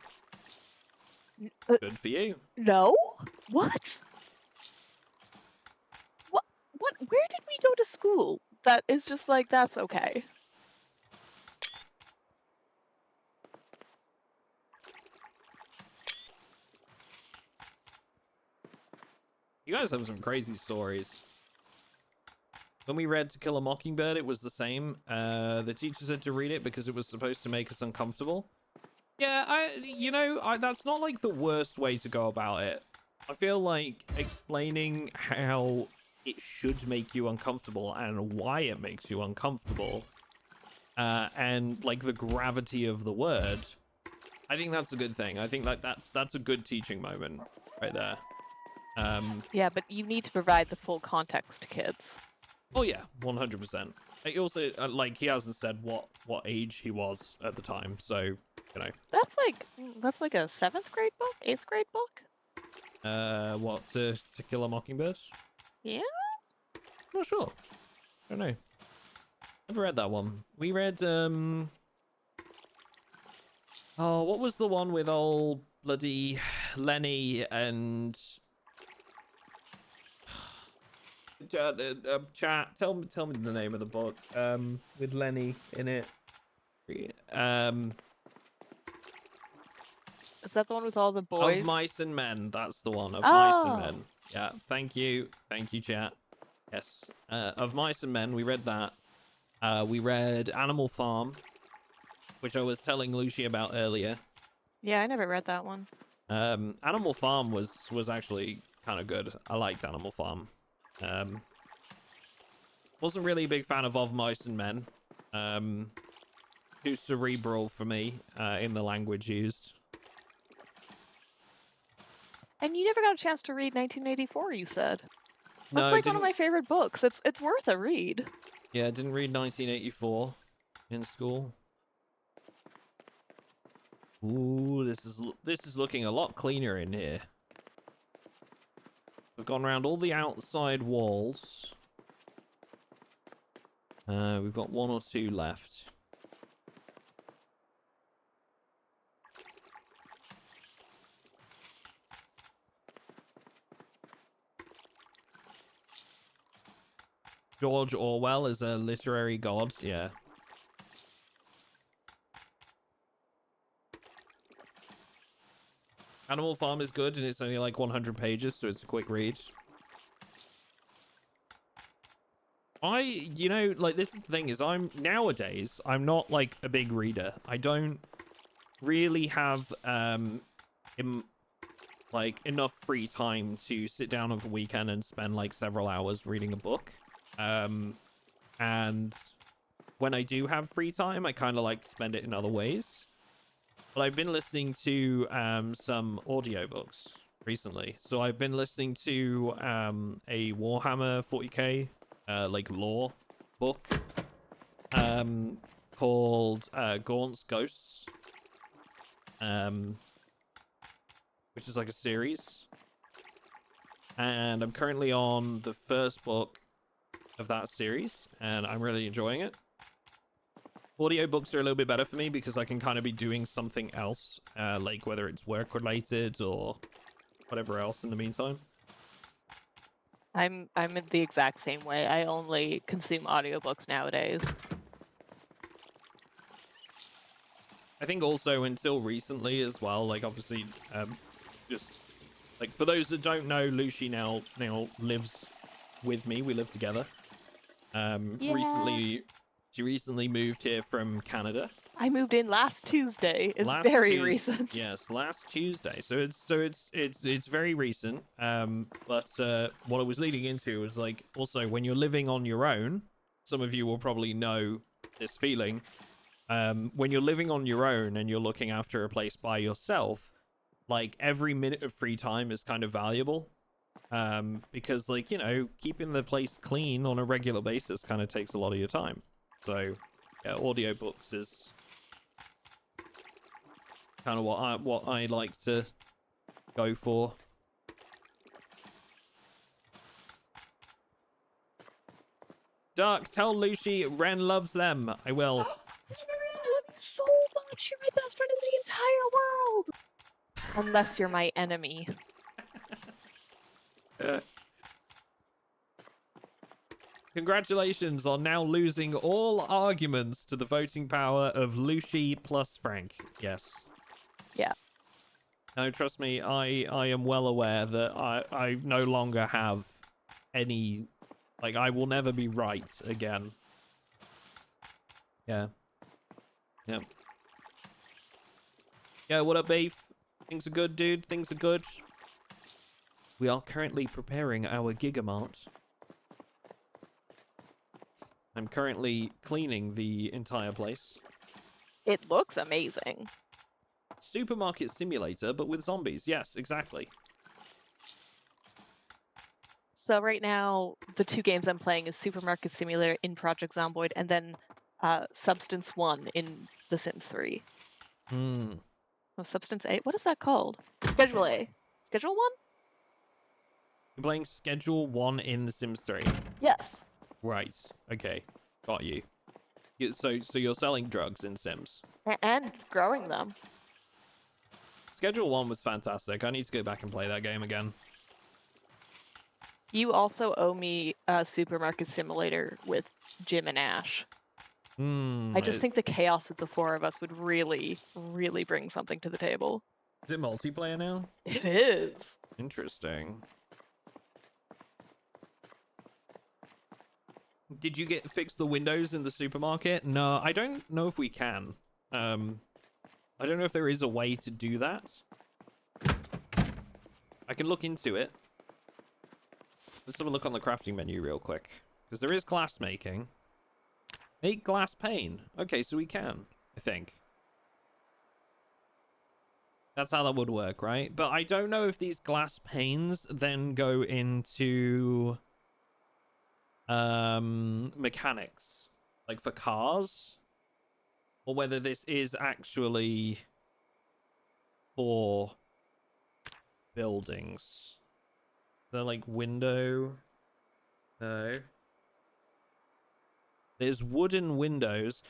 Good for you. No? What? What? Where did we go to school? That is just like, that's okay. You guys have some crazy stories. When we read To Kill a Mockingbird, it was the same. The teacher said to read it because it was supposed to make us uncomfortable. Yeah, that's not like the worst way to go about it. I feel like explaining how it should make you uncomfortable and why it makes you uncomfortable, and like the gravity of the word, I think that's a good thing. I think like that's a good teaching moment right there. Yeah, but you need to provide the full context to kids. Oh yeah, 100%. He also like he hasn't said what age he was at the time, so you know. That's like a 7th grade book, 8th grade book. What to Kill a Mockingbird? Yeah. Not sure. I don't know. Never read that one. We read oh, what was the one with old bloody Lenny and chat? Tell me the name of the book. With Lenny in it. Is that the one with all the boys? Of Mice and Men. That's the one. Of Oh. Mice and Men. Yeah. Thank you, chat. Yes. Of Mice and Men. We read that. We read Animal Farm, which I was telling Lucy about earlier. Yeah, I never read that one. Animal Farm was actually kind of good. I liked Animal Farm. Wasn't really a big fan of Mice and Men. Too cerebral for me in the language used. And you never got a chance to read 1984, you said. That's No, like one of my favorite books. It's worth a read. Yeah, I didn't read 1984 in school. Ooh, this is looking a lot cleaner in here. We've gone around all the outside walls. We've got 1 or 2 left. George Orwell is a literary god, yeah. Animal Farm is good, and it's only like 100 pages, so it's a quick read. Like, this is the thing, is nowadays, I'm not like a big reader. I don't really have, enough free time to sit down over the weekend and spend like several hours reading a book. And when I do have free time, I kind of like to spend it in other ways. But I've been listening to some audiobooks recently. So I've been listening to a Warhammer 40k like lore book called Gaunt's Ghosts, which is like a series. And I'm currently on the first book of that series, and I'm really enjoying it. Audiobooks are a little bit better for me because I can kind of be doing something else, like whether it's work related or whatever else in the meantime. I'm in the exact same way. I only consume audiobooks nowadays. I think also until recently as well, like obviously, just like for those that don't know, Lucy now lives with me. We live together. Yeah. She recently moved here from Canada. I moved in last Tuesday. It's Last very Tuesday, recent. yes, last Tuesday. So it's very recent. But what I was leading into was like also when you're living on your own, some of you will probably know this feeling. When you're living on your own and you're looking after a place by yourself, like every minute of free time is kind of valuable. Because like, you know, keeping the place clean on a regular basis kind of takes a lot of your time. So yeah, audiobooks is kind of what I like to go for. Duck, tell Lucy Ren loves them. I will. Ren, I love you so much. You're my best friend in the entire world. Unless you're my enemy. Congratulations on now losing all arguments to the voting power of Lucy plus Frank. Yes. Yeah. No, trust me, I am well aware that I no longer have any, like, I will never be right again. Yeah. Yep. Yeah, what up, Beef? Things are good, dude. Things are good. We are currently preparing our Gigamart. I'm currently cleaning the entire place. It looks amazing. Supermarket simulator, but with zombies. Yes, exactly. So right now, the two games I'm playing is Supermarket Simulator in Project Zomboid, and then Substance 1 in The Sims 3. Hmm. Oh, Substance 8? What is that called? Schedule A. Schedule 1? You're playing Schedule 1 in The Sims 3. Yes. Right. Okay. Got you. So you're selling drugs in Sims. And growing them. Schedule 1 was fantastic. I need to go back and play that game again. You also owe me a Supermarket Simulator with Jim and Ash. I just think the chaos of the four of us would really, really bring something to the table. Is it multiplayer now? It is. Interesting. Did you fix the windows in the supermarket? No, I don't know if we can. I don't know if there is a way to do that. I can look into it. Let's have a look on the crafting menu real quick. Because there is glass making. Make glass pane. Okay, so we can, I think. That's how that would work, right? But I don't know if these glass panes then go into mechanics, like for cars, or whether this is actually for buildings. They're like window. No. There's wooden windows.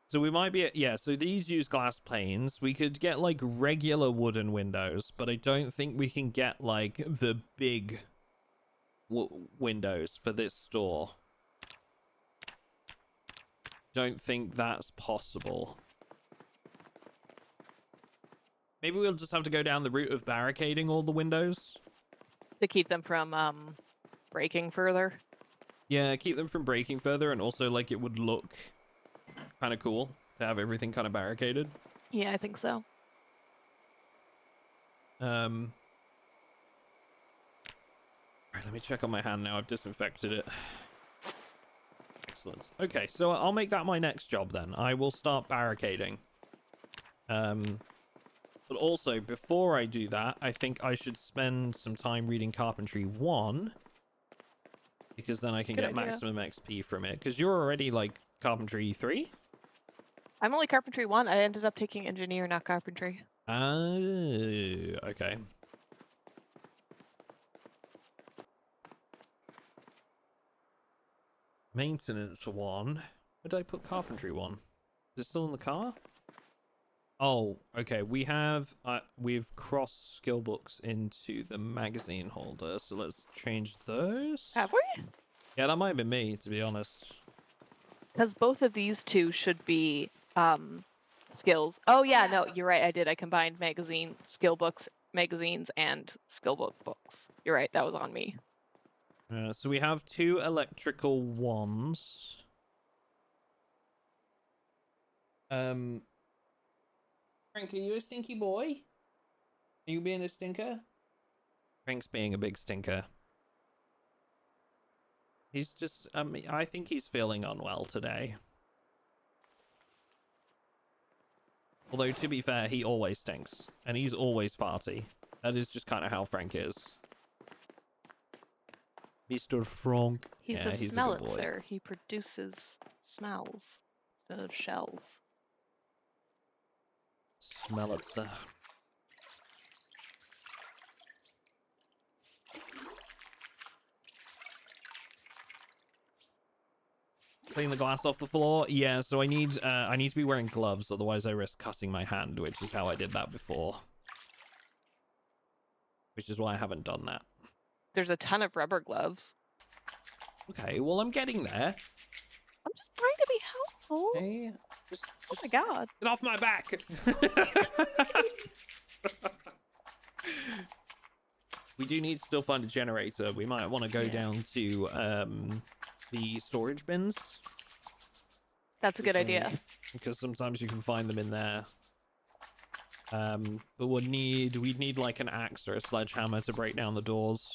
So we might be, yeah, so these use glass panes. We could get like regular wooden windows, but I don't think we can get like the big windows for this store. Don't think that's possible. Maybe we'll just have to go down the route of barricading all the windows. To keep them from breaking further. Yeah, keep them from breaking further, and also like it would look kind of cool to have everything kind of barricaded. Yeah, I think so. Right, let me check on my hand now. I've disinfected it. Excellent. Okay, so I'll make that my next job then. I will start barricading. But also, before I do that, I think I should spend some time reading Carpentry 1, because then I can Good get idea. maximum XP from it. Because you're already, like, Carpentry 3? I'm only Carpentry 1. I ended up taking Engineer, not Carpentry. Oh, okay. Maintenance 1. Where did I put Carpentry 1? Is it still in the car? Oh, okay. We've crossed skill books into the magazine holder, so let's change those. Have we? Yeah, that might have been me, to be honest. Because both of these two should be skills. Oh yeah, no, you're right. I did. I combined skill books, magazines, and skill book books. You're right. That was on me. So we have 2 electrical wands. Frank, are you a stinky boy? Are you being a stinker? Frank's being a big stinker. He's just, I think he's feeling unwell today. Although, to be fair, he always stinks. And he's always farty. That is just kind of how Frank is. Mr. Frank. He's yeah, a he's a good boy. smelletzer. He produces smells instead of shells. Smelletzer. Clean the glass off the floor. Yeah, so I need to be wearing gloves, otherwise I risk cutting my hand, which is how I did that before. Which is why I haven't done that. There's a ton of rubber gloves. Okay, well I'm getting there. I'm just trying to be helpful. Okay, Oh my god. get off my back. We do need to still find a generator. We might want to go down to the storage bins. That's a good idea. Because sometimes you can find them in there. But we'd need like an axe or a sledgehammer to break down the doors.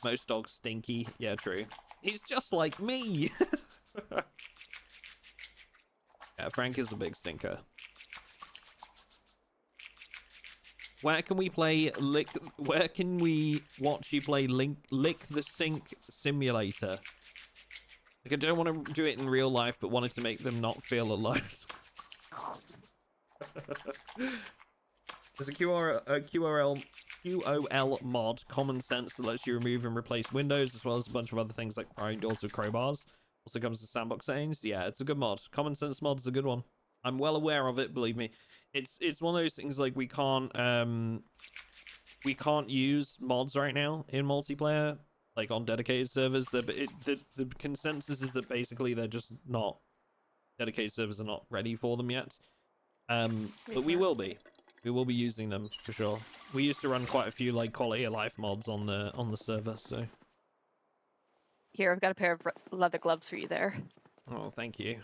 Most dogs stinky. Yeah, true. He's just like me. Yeah, Frank is a big stinker. Where can we watch you play Lick the Sink Simulator? Like, I don't want to do it in real life, but wanted to make them not feel alone. There's a QOL mod, Common Sense, that lets you remove and replace windows, as well as a bunch of other things like prying doors with crowbars. Also comes to sandbox settings. Yeah, it's a good mod. Common Sense mod is a good one. I'm well aware of it, believe me. It's one of those things, like, we can't use mods right now in multiplayer, like on dedicated servers. The consensus is that basically they're just not, dedicated servers are not ready for them yet. But we will be using them for sure. We used to run quite a few like quality of life mods on the server, so. Here, I've got a pair of leather gloves for you there. Oh, thank you.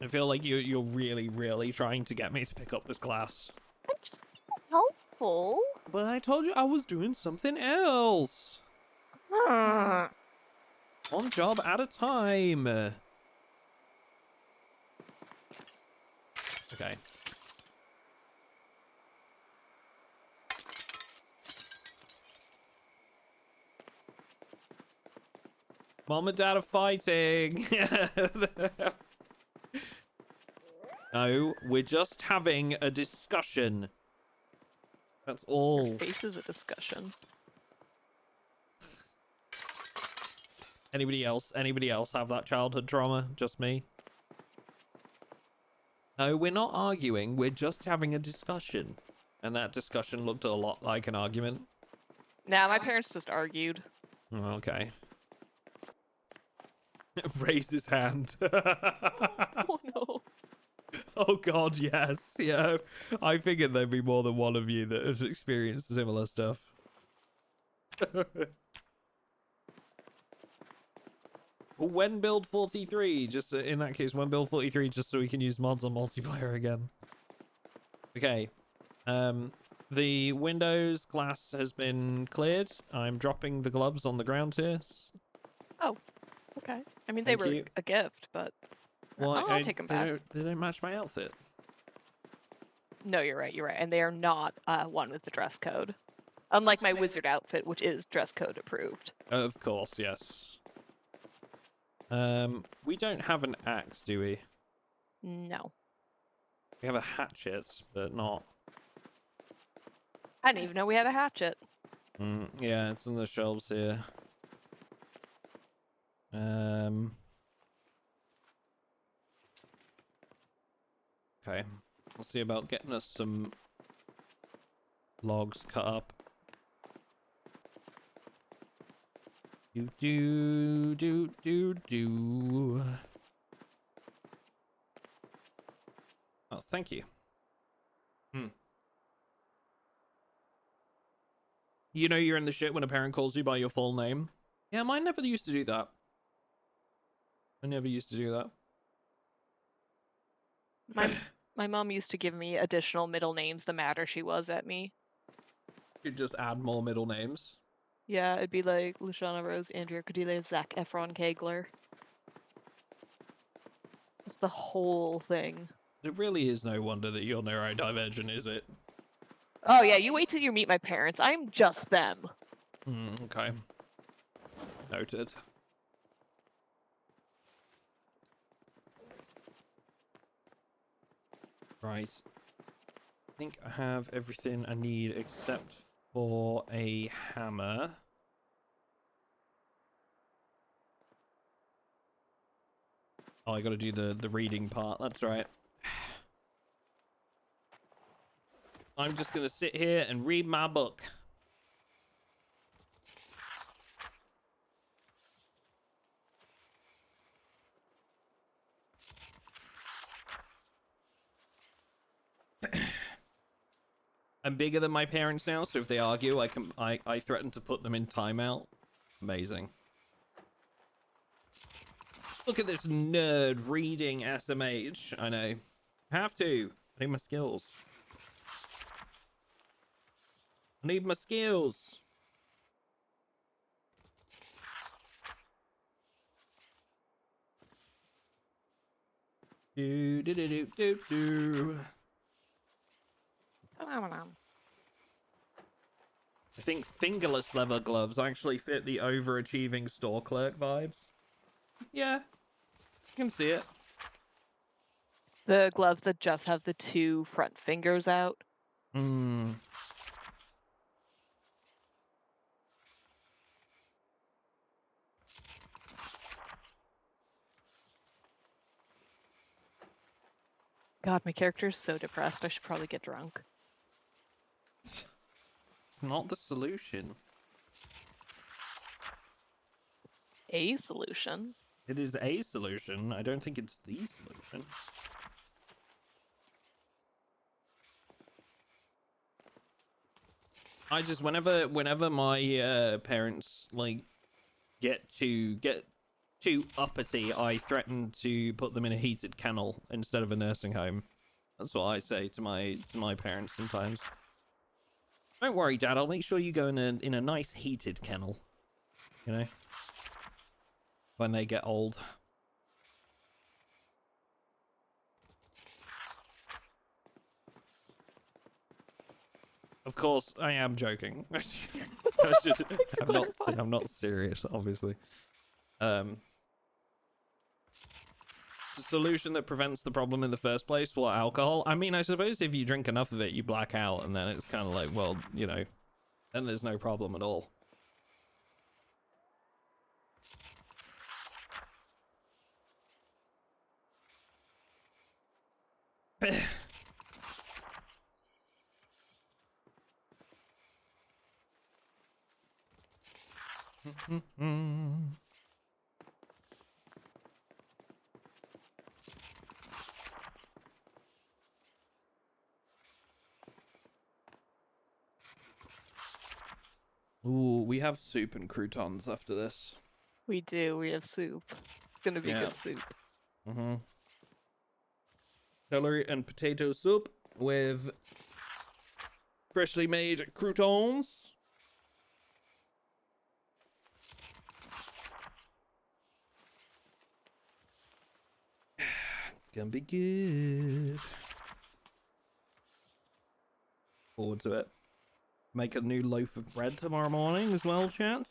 I feel like you're really trying to get me to pick up this glass. I'm just helpful. But I told you I was doing something else. One job at a time. Okay. Mom and Dad are fighting. No, we're just having a discussion. That's all. Your face is a discussion. Anybody else have that childhood trauma? Just me? No, we're not arguing. We're just having a discussion. And that discussion looked a lot like an argument. Nah, my parents just argued. Okay. Raise his hand. Oh no. Oh god, yes. Yeah. I figured there'd be more than one of you that have experienced similar stuff. When build 43, just in that case, when build 43, just so we can use mods on multiplayer again. Okay. The windows glass has been cleared. I'm dropping the gloves on the ground here. Oh. Okay. I mean, they Thank were you. a gift, but Well, I'll take them back. They don't match my outfit. No, you're right. You're right. And they are not one with the dress code. Unlike my wizard outfit, which is dress code approved. Of course, yes. We don't have an axe, do we? No. We have a hatchet, but not. I didn't even know we had a hatchet. Yeah, it's on the shelves here. Okay. We'll see about getting us some logs cut up. Do. Oh, thank you. You know you're in the shit when a parent calls you by your full name? Yeah, mine never used to do that. I never used to do that. My mom used to give me additional middle names the madder she was at me. You'd just add more middle names. Yeah, it'd be like Luciana Rose, Andrea Cordelia, Zac Efron Kegler. It's the whole thing. It really is no wonder that you're neurodivergent, is it? Oh yeah, you wait till you meet my parents. I'm just them. Okay. Noted. Right. I think I have everything I need except for a hammer. Oh, I gotta do the reading part. That's right. I'm just gonna sit here and read my book. I'm bigger than my parents now, so if they argue, I threaten to put them in timeout. Amazing. Look at this nerd reading SMH. I know. Have to. I need my skills. I need my skills. Do. I think fingerless leather gloves actually fit the overachieving store clerk vibes. Yeah, I can see it. The gloves that just have the two front fingers out. God, my character is so depressed. I should probably get drunk. It's not the solution. A solution. It is a solution. I don't think it's the solution. I just whenever my parents like get too uppity, I threaten to put them in a heated kennel instead of a nursing home. That's what I say to my parents sometimes. Don't worry, Dad. I'll make sure you go in a nice heated kennel. You know, when they get old. Of course, I am joking. I'm not serious, obviously. The solution that prevents the problem in the first place, what, alcohol? I mean, I suppose if you drink enough of it, you black out, and then it's kind of like, well, you know, then there's no problem at all. Ooh, we have soup and croutons after this. We do. We have soup. It's gonna be good soup. Celery and potato soup with freshly made croutons. gonna be good. Forward to it. Make a new loaf of bread tomorrow morning as well, chat.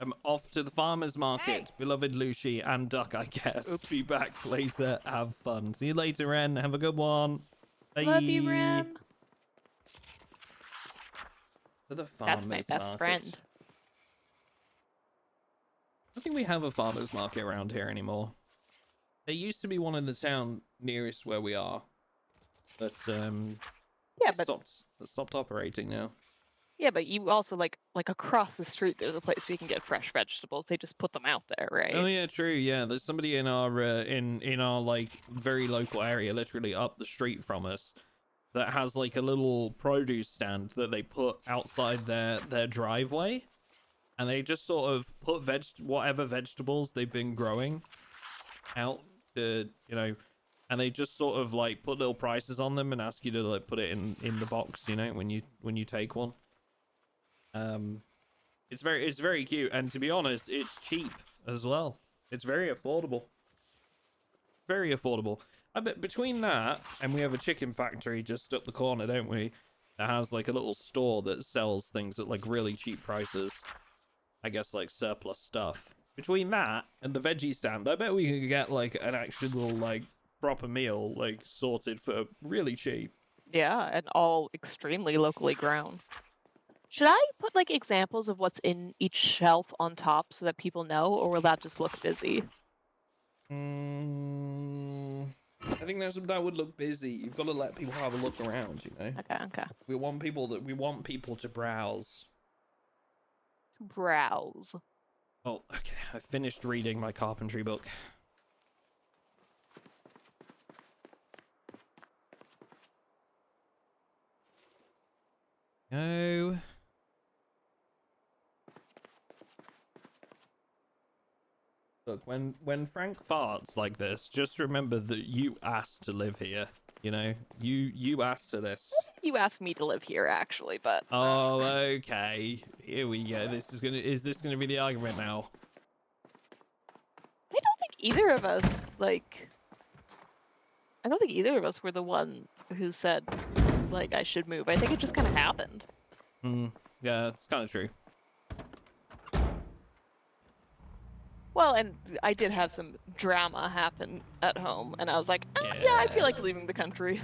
I'm off to the farmer's market. Hey. Beloved Lucy and Duck, I guess. Oops. Be back later. Have fun. See you later, Ren. Have a good one. Bye. Love you, Ren. To the farmer's That's my best market. friend. I don't think we have a farmer's market around here anymore. There used to be one in the town nearest where we are. But, yeah, but stopped operating now. Yeah, but you also like across the street there's a place where you can get fresh vegetables. They just put them out there, right? Oh yeah, true. Yeah, there's somebody in our in our like very local area, literally up the street from us, that has like a little produce stand that they put outside their driveway, and they just sort of put whatever vegetables they've been growing out to, you know, and they just sort of like put little prices on them and ask you to like put it in the box, you know, when you take one. It's very cute, and to be honest, it's cheap as well. It's very affordable. Very affordable. I bet between that and we have a chicken factory just up the corner, don't we? That has like a little store that sells things at like really cheap prices. I guess like surplus stuff. Between that and the veggie stand, I bet we can get like an actual like proper meal like sorted for really cheap. Yeah, and all extremely locally grown. Should I put like examples of what's in each shelf on top so that people know, or will that just look busy? I think that would look busy. You've got to let people have a look around, you know. Okay. We want people to browse. Browse. Oh, okay. I finished reading my carpentry book. No. Look, when Frank farts like this, just remember that you asked to live here. You know, you asked for this. You asked me to live here, actually, but. Oh, okay. Here we go. Is this gonna be the argument now? I don't think either of us I don't think either of us were the one who said like I should move. I think it just kind of happened. Yeah, it's kind of true. Well, and I did have some drama happen at home, and I was like, yeah, I feel like leaving the country.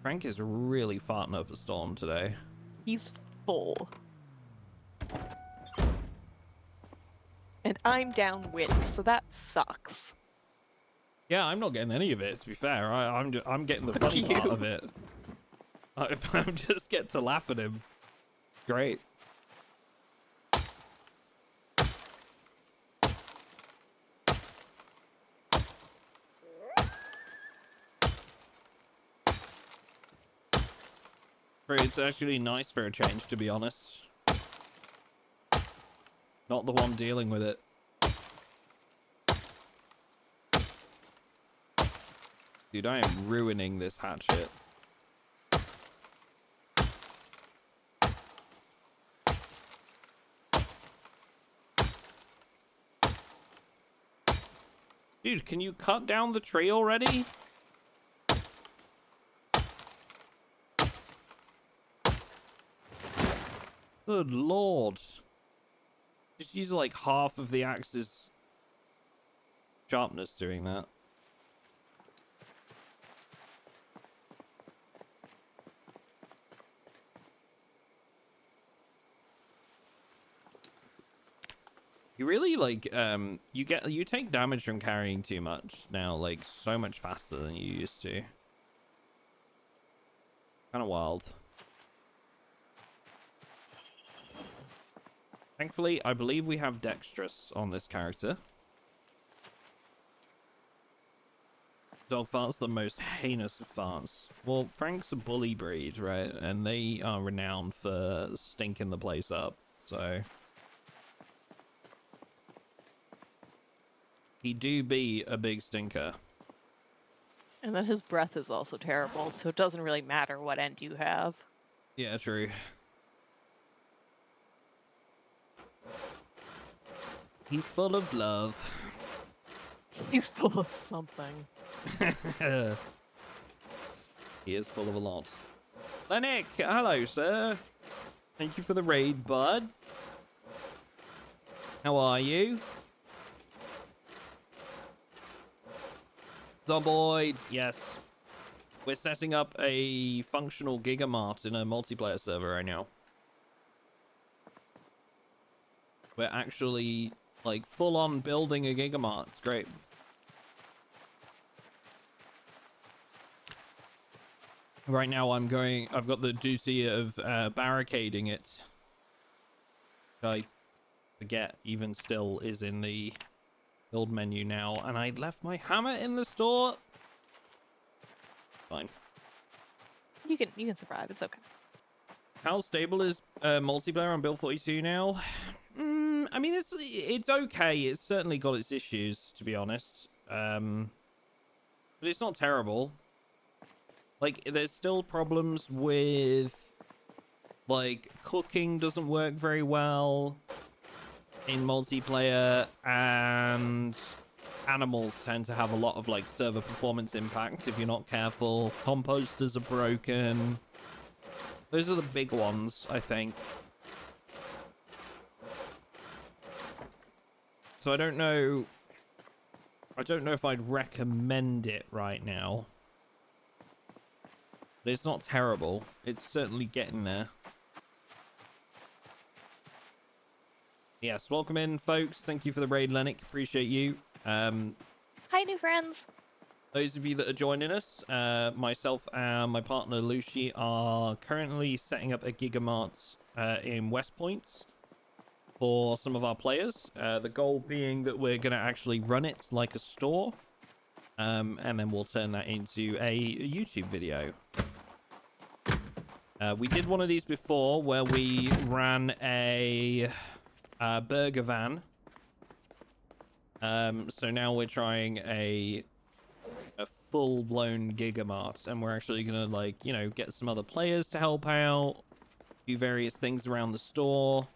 Frank is really farting up a storm today. He's full. And I'm downwind, so that sucks. Yeah, I'm not getting any of it, to be fair. I'm getting the funny part of it. I just get to laugh at him. Great. It's actually nice for a change, to be honest. Not the one dealing with it. Dude, I am ruining this hatchet. Dude, can you cut down the tree already? Good lord. Just use like half of the axe's sharpness doing that. You really like you take damage from carrying too much now, like so much faster than you used to. Kind of wild. Thankfully, I believe we have dexterous on this character. Dog farts the most heinous of farts. Well, Frank's a bully breed, right? And they are renowned for stinking the place up, so... He do be a big stinker. And then his breath is also terrible, so it doesn't really matter what end you have. Yeah, true. He's full of love. He's full of something. He is full of a lot. Lennick, hello, sir. Thank you for the raid, bud. How are you? Zomboid, yes. We're setting up a functional Gigamart in a multiplayer server right now. We're actually, like, full-on building a Gigamart. It's great. Right now I've got the duty of barricading it. I forget even still is in the build menu now, and I left my hammer in the store. Fine. You can survive. It's okay. How stable is multiplayer on Build 42 now? I mean, it's okay. It's certainly got its issues, to be honest. But it's not terrible. Like, there's still problems with, like, cooking doesn't work very well in multiplayer, and animals tend to have a lot of, like, server performance impact if you're not careful. Composters are broken. Those are the big ones, I think. So I don't know if I'd recommend it right now. But it's not terrible. It's certainly getting there. Yes, welcome in, folks. Thank you for the raid, Lennick. Appreciate you. Hi, new friends. Those of you that are joining us, myself and my partner Lucy are currently setting up a Gigamart in West Point for some of our players. The goal being that we're going to actually run it like a store, and then we'll turn that into a YouTube video. We did one of these before where we ran a burger van. So now we're trying a full-blown Gigamart, and we're actually gonna, like, you know, get some other players to help out, do various things around the store.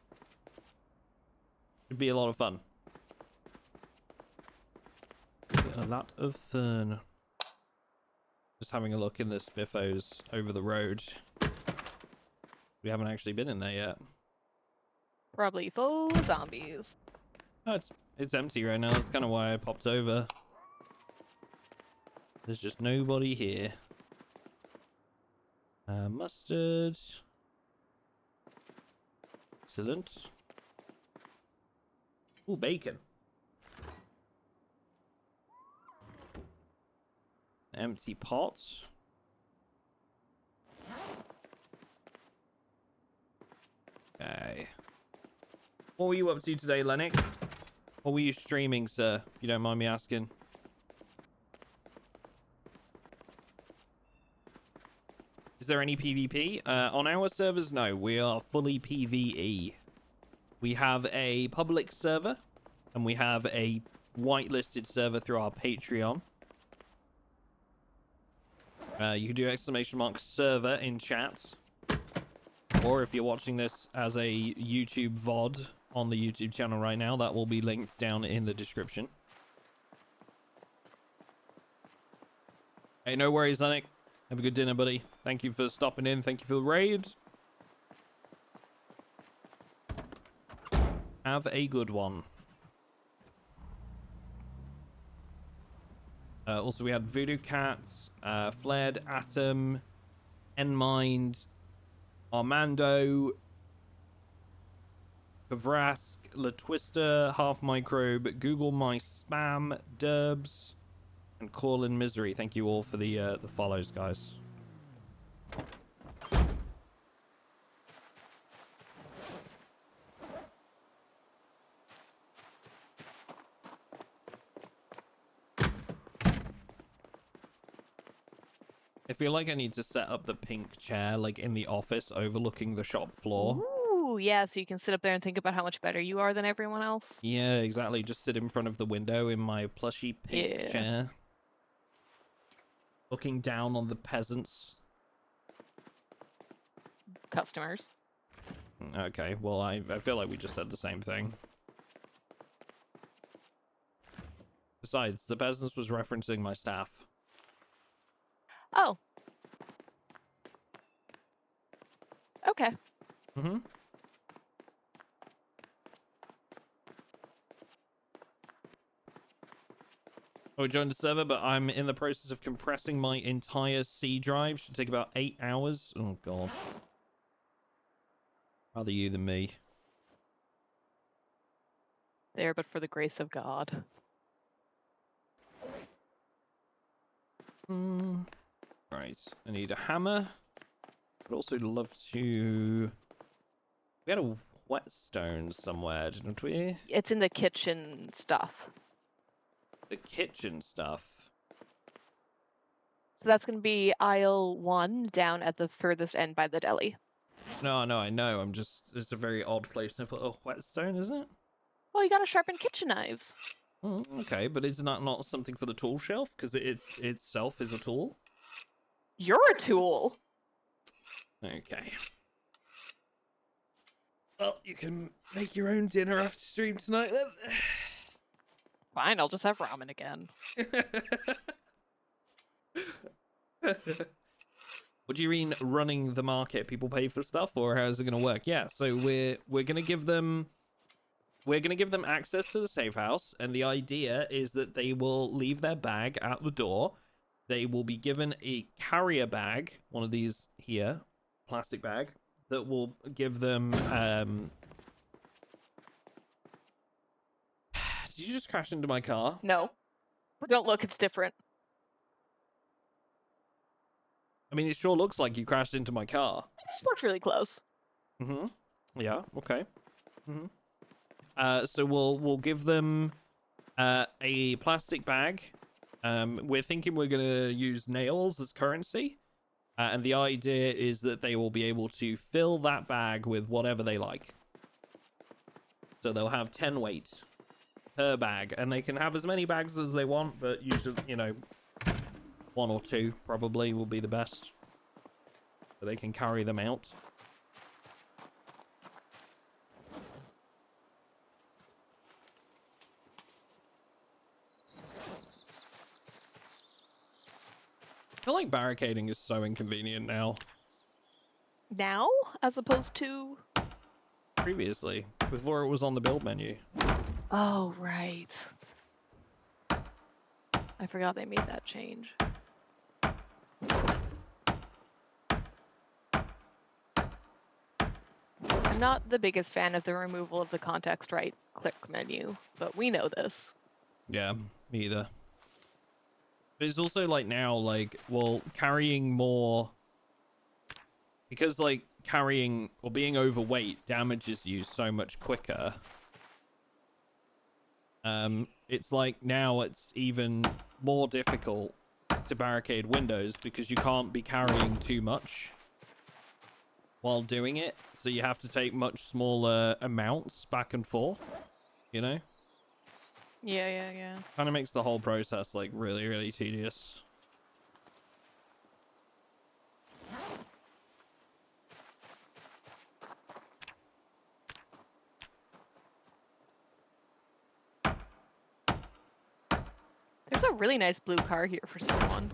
It'd be a lot of fun. A lot of fun. Just having a look in the spiffos over the road. We haven't actually been in there yet. Probably full of zombies. Oh, it's empty right now. That's kind of why I popped over. There's just nobody here. Mustard. Excellent. Ooh, bacon. Empty pot. Okay. What were you up to today, Lennick? What were you streaming, sir? If you don't mind me asking. Is there any PvP? On our servers, no. We are fully PvE. We have a public server, and we have a whitelisted server through our Patreon. You can do !server in chat. Or if you're watching this as a YouTube VOD on the YouTube channel right now, that will be linked down in the description. Hey, no worries, Lennick. Have a good dinner, buddy. Thank you for stopping in. Thank you for the raid. Have a good one. Also, we had Voodoo Cats, Flared Atom, Enmind, Armando, Kavrask, La Twister, Half Microbe, Google My Spam, Derbs, and Call in Misery. Thank you all for the follows, guys. I feel like I need to set up the pink chair, like, in the office overlooking the shop floor. Ooh, yeah, so you can sit up there and think about how much better you are than everyone else. Yeah, exactly. Just sit in front of the window in my plushy pink Yeah. chair, looking down on the peasants. Customers. Okay, well, I feel like we just said the same thing. Besides, the peasants was referencing my staff. Oh. Okay. Mm-hmm. Oh, we joined the server, but I'm in the process of compressing my entire C drive. Should take about 8 hours. Oh, God. Rather you than me. There, but for the grace of God. Right, I need a hammer. I'd also love to... We had a whetstone somewhere, didn't we? It's in the kitchen stuff. The kitchen stuff. So that's going to be aisle 1 down at the furthest end by the deli. No, I know. I'm just... It's a very odd place to put a whetstone, isn't it? Well, you got to sharpen kitchen knives. Okay, but is that not something for the tool shelf? Because it itself is a tool? You're a tool. Okay. Well, you can make your own dinner after stream tonight, then. Fine, I'll just have ramen again. What do you mean running the market? People pay for stuff, or how's it gonna work? Yeah, so we're gonna give them access to the safe house, and the idea is that they will leave their bag at the door. They will be given a carrier bag, one of these here, plastic bag, that will give them Did you just crash into my car? No. But don't look, it's different. I mean, it sure looks like you crashed into my car. It's worked really close. Mm-hmm. Yeah, okay. Mm-hmm. So we'll give them a plastic bag. We're thinking we're gonna use nails as currency. And the idea is that they will be able to fill that bag with whatever they like. So they'll have 10 weight per bag, and they can have as many bags as they want, but usually, you know, 1 or 2 probably will be the best. So they can carry them out. I feel like barricading is so inconvenient now. Now, as opposed to... Previously, before it was on the build menu. Oh, right. I forgot they made that change. I'm not the biggest fan of the removal of the context right click menu, but we know this. Yeah, me either. But it's also like now, like, well, carrying more... Because, like, carrying or being overweight damages you so much quicker. It's like now it's even more difficult to barricade windows because you can't be carrying too much while doing it. So you have to take much smaller amounts back and forth, you know? Yeah. Kind of makes the whole process, like, really, really tedious. There's a really nice blue car here for someone.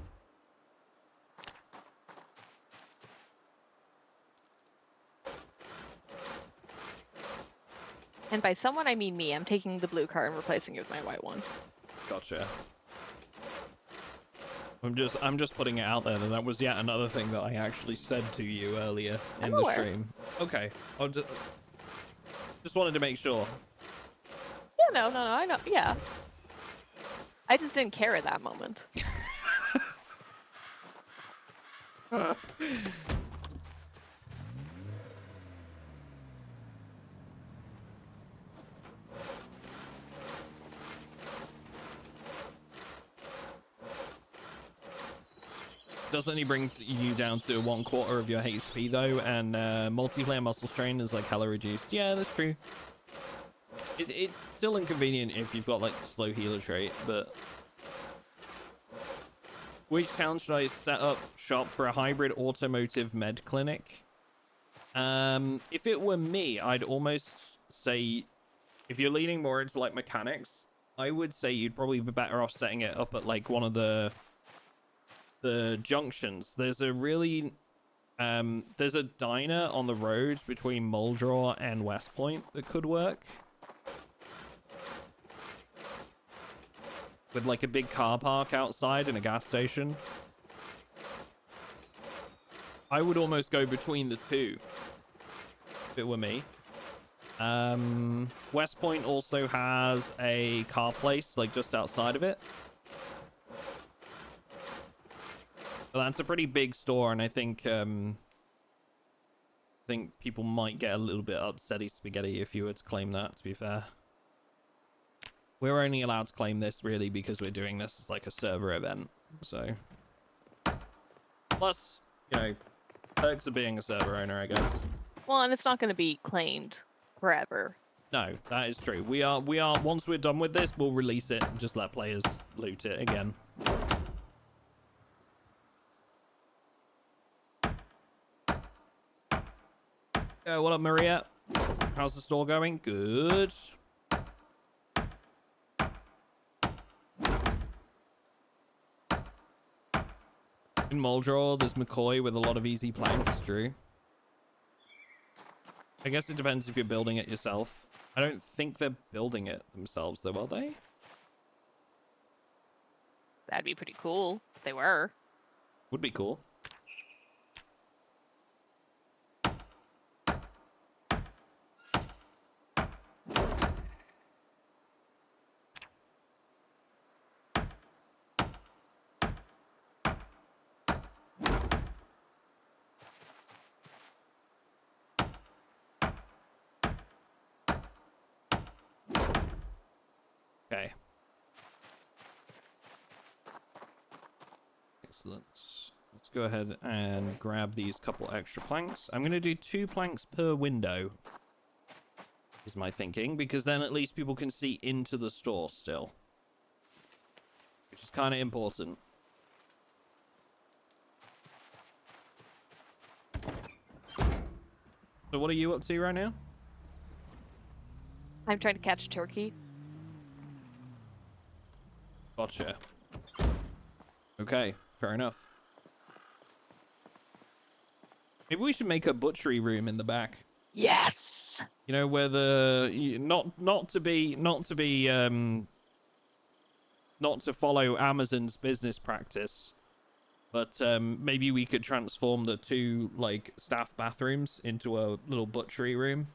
And by someone, I mean me. I'm taking the blue car and replacing it with my white one. Gotcha. I'm just putting it out there that was yet another thing that I actually said to you earlier in the stream. Okay. I'll just wanted to make sure. Yeah, no, I know. Yeah. I just didn't care at that moment. Does only bring you down to 1/4 of your HP though, and multiplayer muscle strain is like hella reduced. Yeah, that's true. It's still inconvenient if you've got like the slow healer trait, but which town should I set up shop for a hybrid automotive med clinic? If it were me, I'd almost say if you're leaning more into like mechanics, I would say you'd probably be better off setting it up at like one of the junctions. There's a really there's a diner on the road between Muldraw and West Point that could work. With like a big car park outside and a gas station. I would almost go between the two if it were me. West Point also has a car place like just outside of it. But that's a pretty big store, and I think people might get a little bit upsetty spaghetti if you were to claim that, to be fair. We're only allowed to claim this really because we're doing this as like a server event. So plus, you know, perks of being a server owner, I guess. Well, and it's not going to be claimed forever. No, that is true. We are once we're done with this, we'll release it and just let players loot it again. What up, Maria? How's the store going? Good. In Muldraw, there's McCoy with a lot of easy planks, Drew. I guess it depends if you're building it yourself. I don't think they're building it themselves, though, are they? That'd be pretty cool if they were. Would be cool. Okay. Excellent. Let's go ahead and grab these couple extra planks. I'm going to do 2 planks per window, is my thinking, because then at least people can see into the store still, which is kind of important. So what are you up to right now? I'm trying to catch a turkey. Gotcha. Okay, fair enough. Maybe we should make a butchery room in the back. Yes. You know, where the not to follow Amazon's business practice, but maybe we could transform the 2 like staff bathrooms into a little butchery room.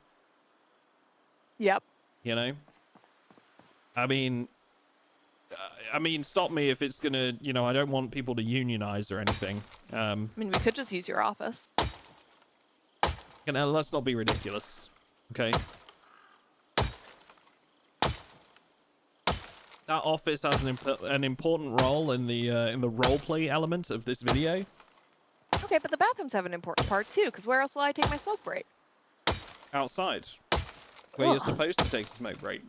Yep. You know, I mean, stop me if it's gonna, you know, I don't want people to unionize or anything. I mean, we could just use your office. You know, let's not be ridiculous, okay? That office has an important role in the roleplay element of this video. Okay, but the bathrooms have an important part too, because where else will I take my smoke break? Outside, where you're supposed to take a smoke break.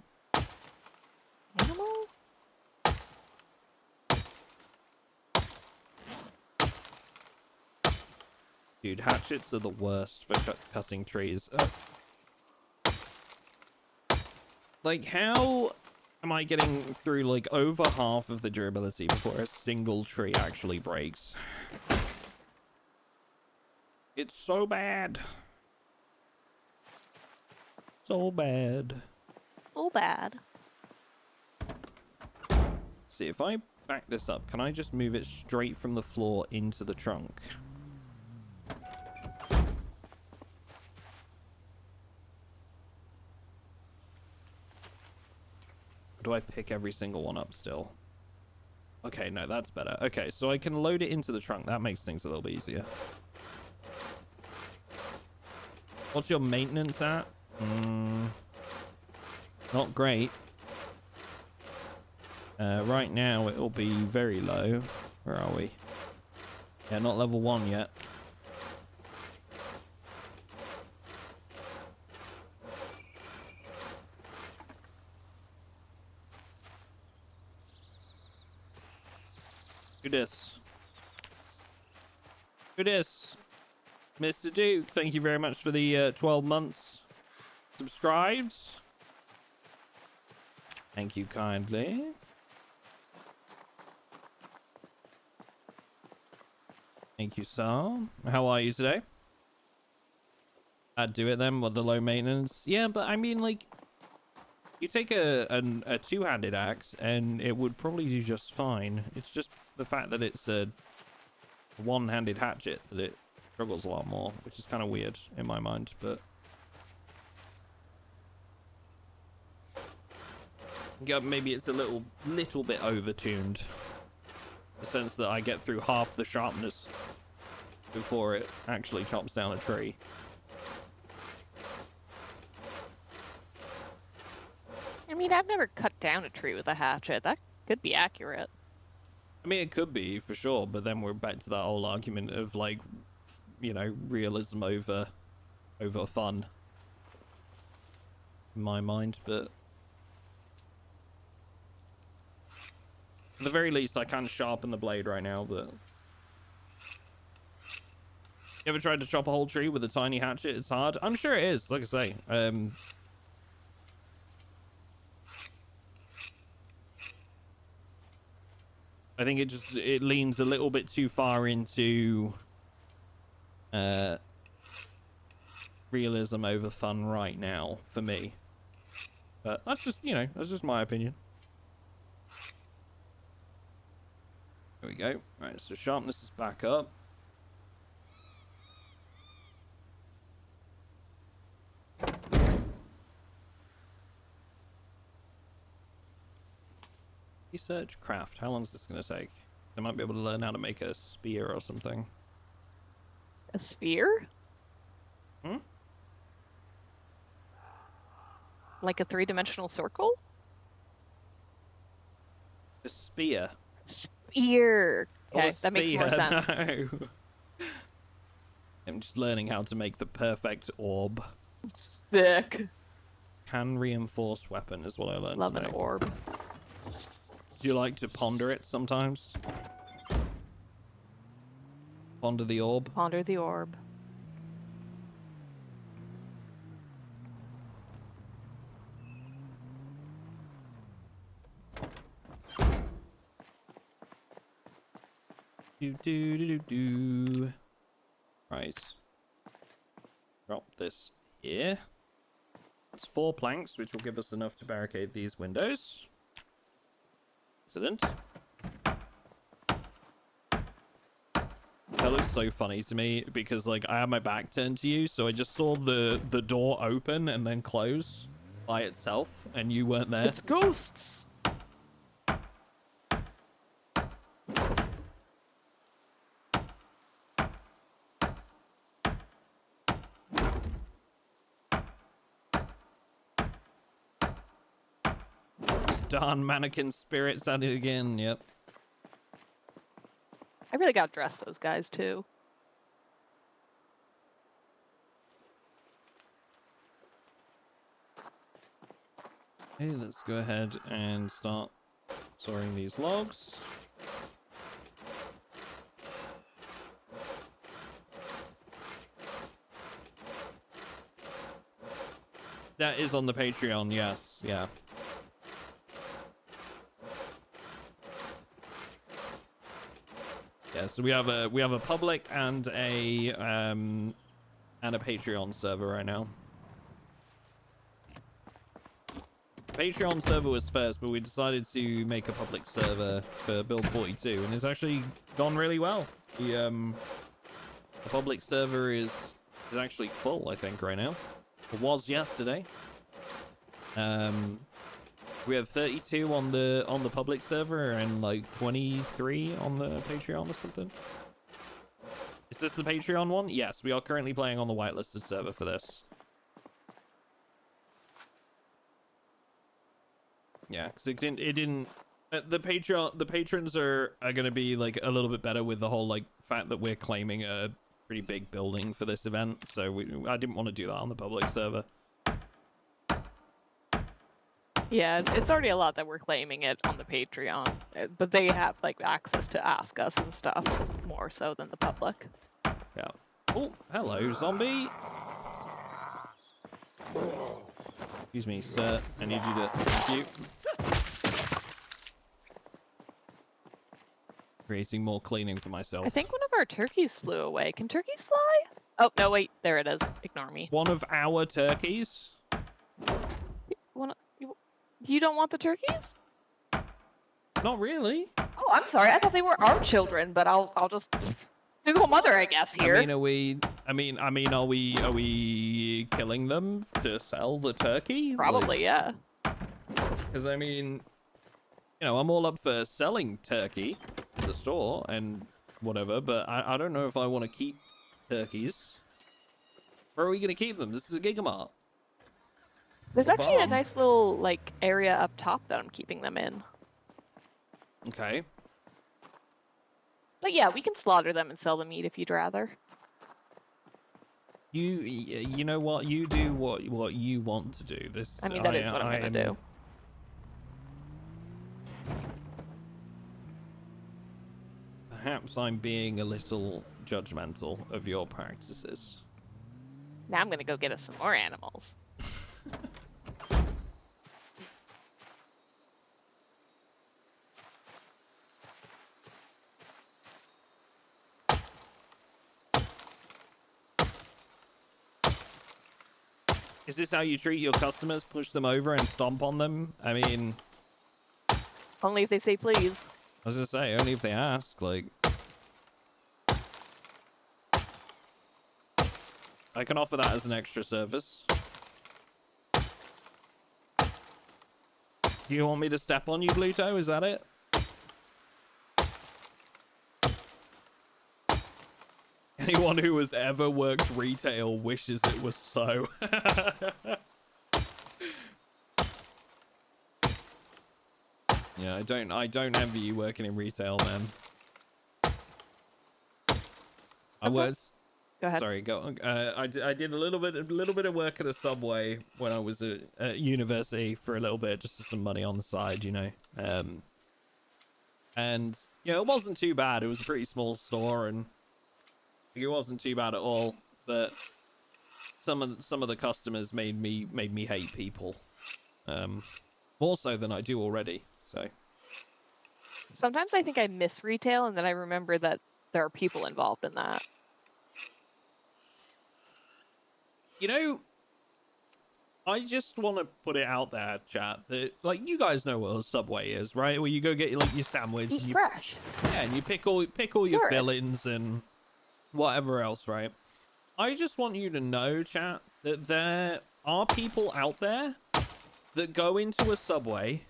Animal? Dude, hatchets are the worst for cutting trees. Like, how am I getting through, like, over half of the durability before a single tree actually breaks? It's so bad. So bad. So bad. Let's see, if I back this up, can I just move it straight from the floor into the trunk? Or do I pick every single one up still? Okay, no, that's better. Okay, so I can load it into the trunk. That makes things a little bit easier. What's your maintenance at? Not great. Right now, it'll be very low. Where are we? Yeah, not level 1 yet. Who dis? Who dis? Mr. Duke, thank you very much for the 12 months subscribed. Thank you kindly. Thank you, sir. How are you today? I'd do it then with the low maintenance. Yeah, but I mean, like, you take a two-handed axe and it would probably do just fine. It's just the fact that it's a one-handed hatchet that it struggles a lot more, which is kind of weird in my mind, but yeah, maybe it's a little bit overtuned. The sense that I get through half the sharpness before it actually chops down a tree. I mean, I've never cut down a tree with a hatchet. That could be accurate. I mean, it could be for sure, but then we're back to that whole argument of, like, you know, realism over fun in my mind. But at the very least, I can sharpen the blade right now. But you ever tried to chop a whole tree with a tiny hatchet? It's hard. I'm sure it is. Like I say, I think it leans a little bit too far into realism over fun right now for me. But that's just, you know, that's just my opinion. There we go. Right, so sharpness is back up. Research craft. How long is this going to take? I might be able to learn how to make a spear or something. A spear? Hmm? Like a three-dimensional circle? A spear. Spear. Okay, that makes more sense. No. I'm just learning how to make the perfect orb. Sick. Can reinforce weapon is what I learned Love today. an orb. Do you like to ponder it sometimes? Ponder the orb? Ponder the orb. Do. Right. Drop this here. It's 4 planks, which will give us enough to barricade these windows. Excellent. That looks so funny to me because, like, I had my back turned to you, so I just saw the door open and then close by itself, and you weren't there. It's ghosts! Darn mannequin spirits at it again, yep. I really gotta dress those guys, too. Okay, let's go ahead and start sawing these logs. That is on the Patreon, yes, yeah. Yeah, so we have a public and a Patreon server right now. Patreon server was first, but we decided to make a public server for Build 42, and it's actually gone really well. The public server is actually full, I think, right now. It was yesterday. We have 32 on the public server and like 23 on the Patreon or something. Is this the Patreon one? Yes, we are currently playing on the whitelisted server for this. Yeah, because it didn't The patrons are going to be like a little bit better with the whole like fact that we're claiming a pretty big building for this event, so I didn't want to do that on the public server. Yeah, it's already a lot that we're claiming it on the Patreon, but they have like access to ask us and stuff more so than the public. Yeah. Oh, hello, zombie. Excuse me, sir. I need you to. Thank you. Creating more cleaning for myself. I think one of our turkeys flew away. Can turkeys fly? Oh no, wait, there it is. Ignore me. One of our turkeys. You don't want the turkeys? Not really. Oh, I'm sorry. I thought they were our children, but I'll just single mother, I guess. Here. I mean, are we killing them to sell the turkey? Probably, yeah. Because I mean, you know, I'm all up for selling turkey at the store and whatever, but I don't know if I want to keep turkeys. Where are we gonna keep them? This is a Gigamart. There's actually a nice little like area up top that I'm keeping them in. Okay. But yeah, we can slaughter them and sell the meat if you'd rather. You know what? You do what you want to do. This. I mean, that is what I'm gonna do. Perhaps I'm being a little judgmental of your practices. Now I'm gonna go get us some more animals. Is this how you treat your customers? Push them over and stomp on them? I mean... Only if they say please. I was gonna say, only if they ask, like... I can offer that as an extra service. You want me to step on you, Bluto? Is that it? Anyone who has ever worked retail wishes it was so. Yeah, I don't envy you working in retail, man. I was. Go ahead. Sorry, go. I did a little bit of work at a Subway when I was at university for a little bit, just for some money on the side, you know. And you know, it wasn't too bad. It was a pretty small store, and it wasn't too bad at all. But some of the customers made me hate people, more so than I do already. So sometimes I think I miss retail, and then I remember that there are people involved in that. You know, I just want to put it out there, chat, that, like, you guys know what a Subway is, right? Where you go get, like, your sandwich. Eat and fresh. Yeah, and you pick all your fillings and whatever else, right? I just want you to know, chat, that there are people out there that go into a Subway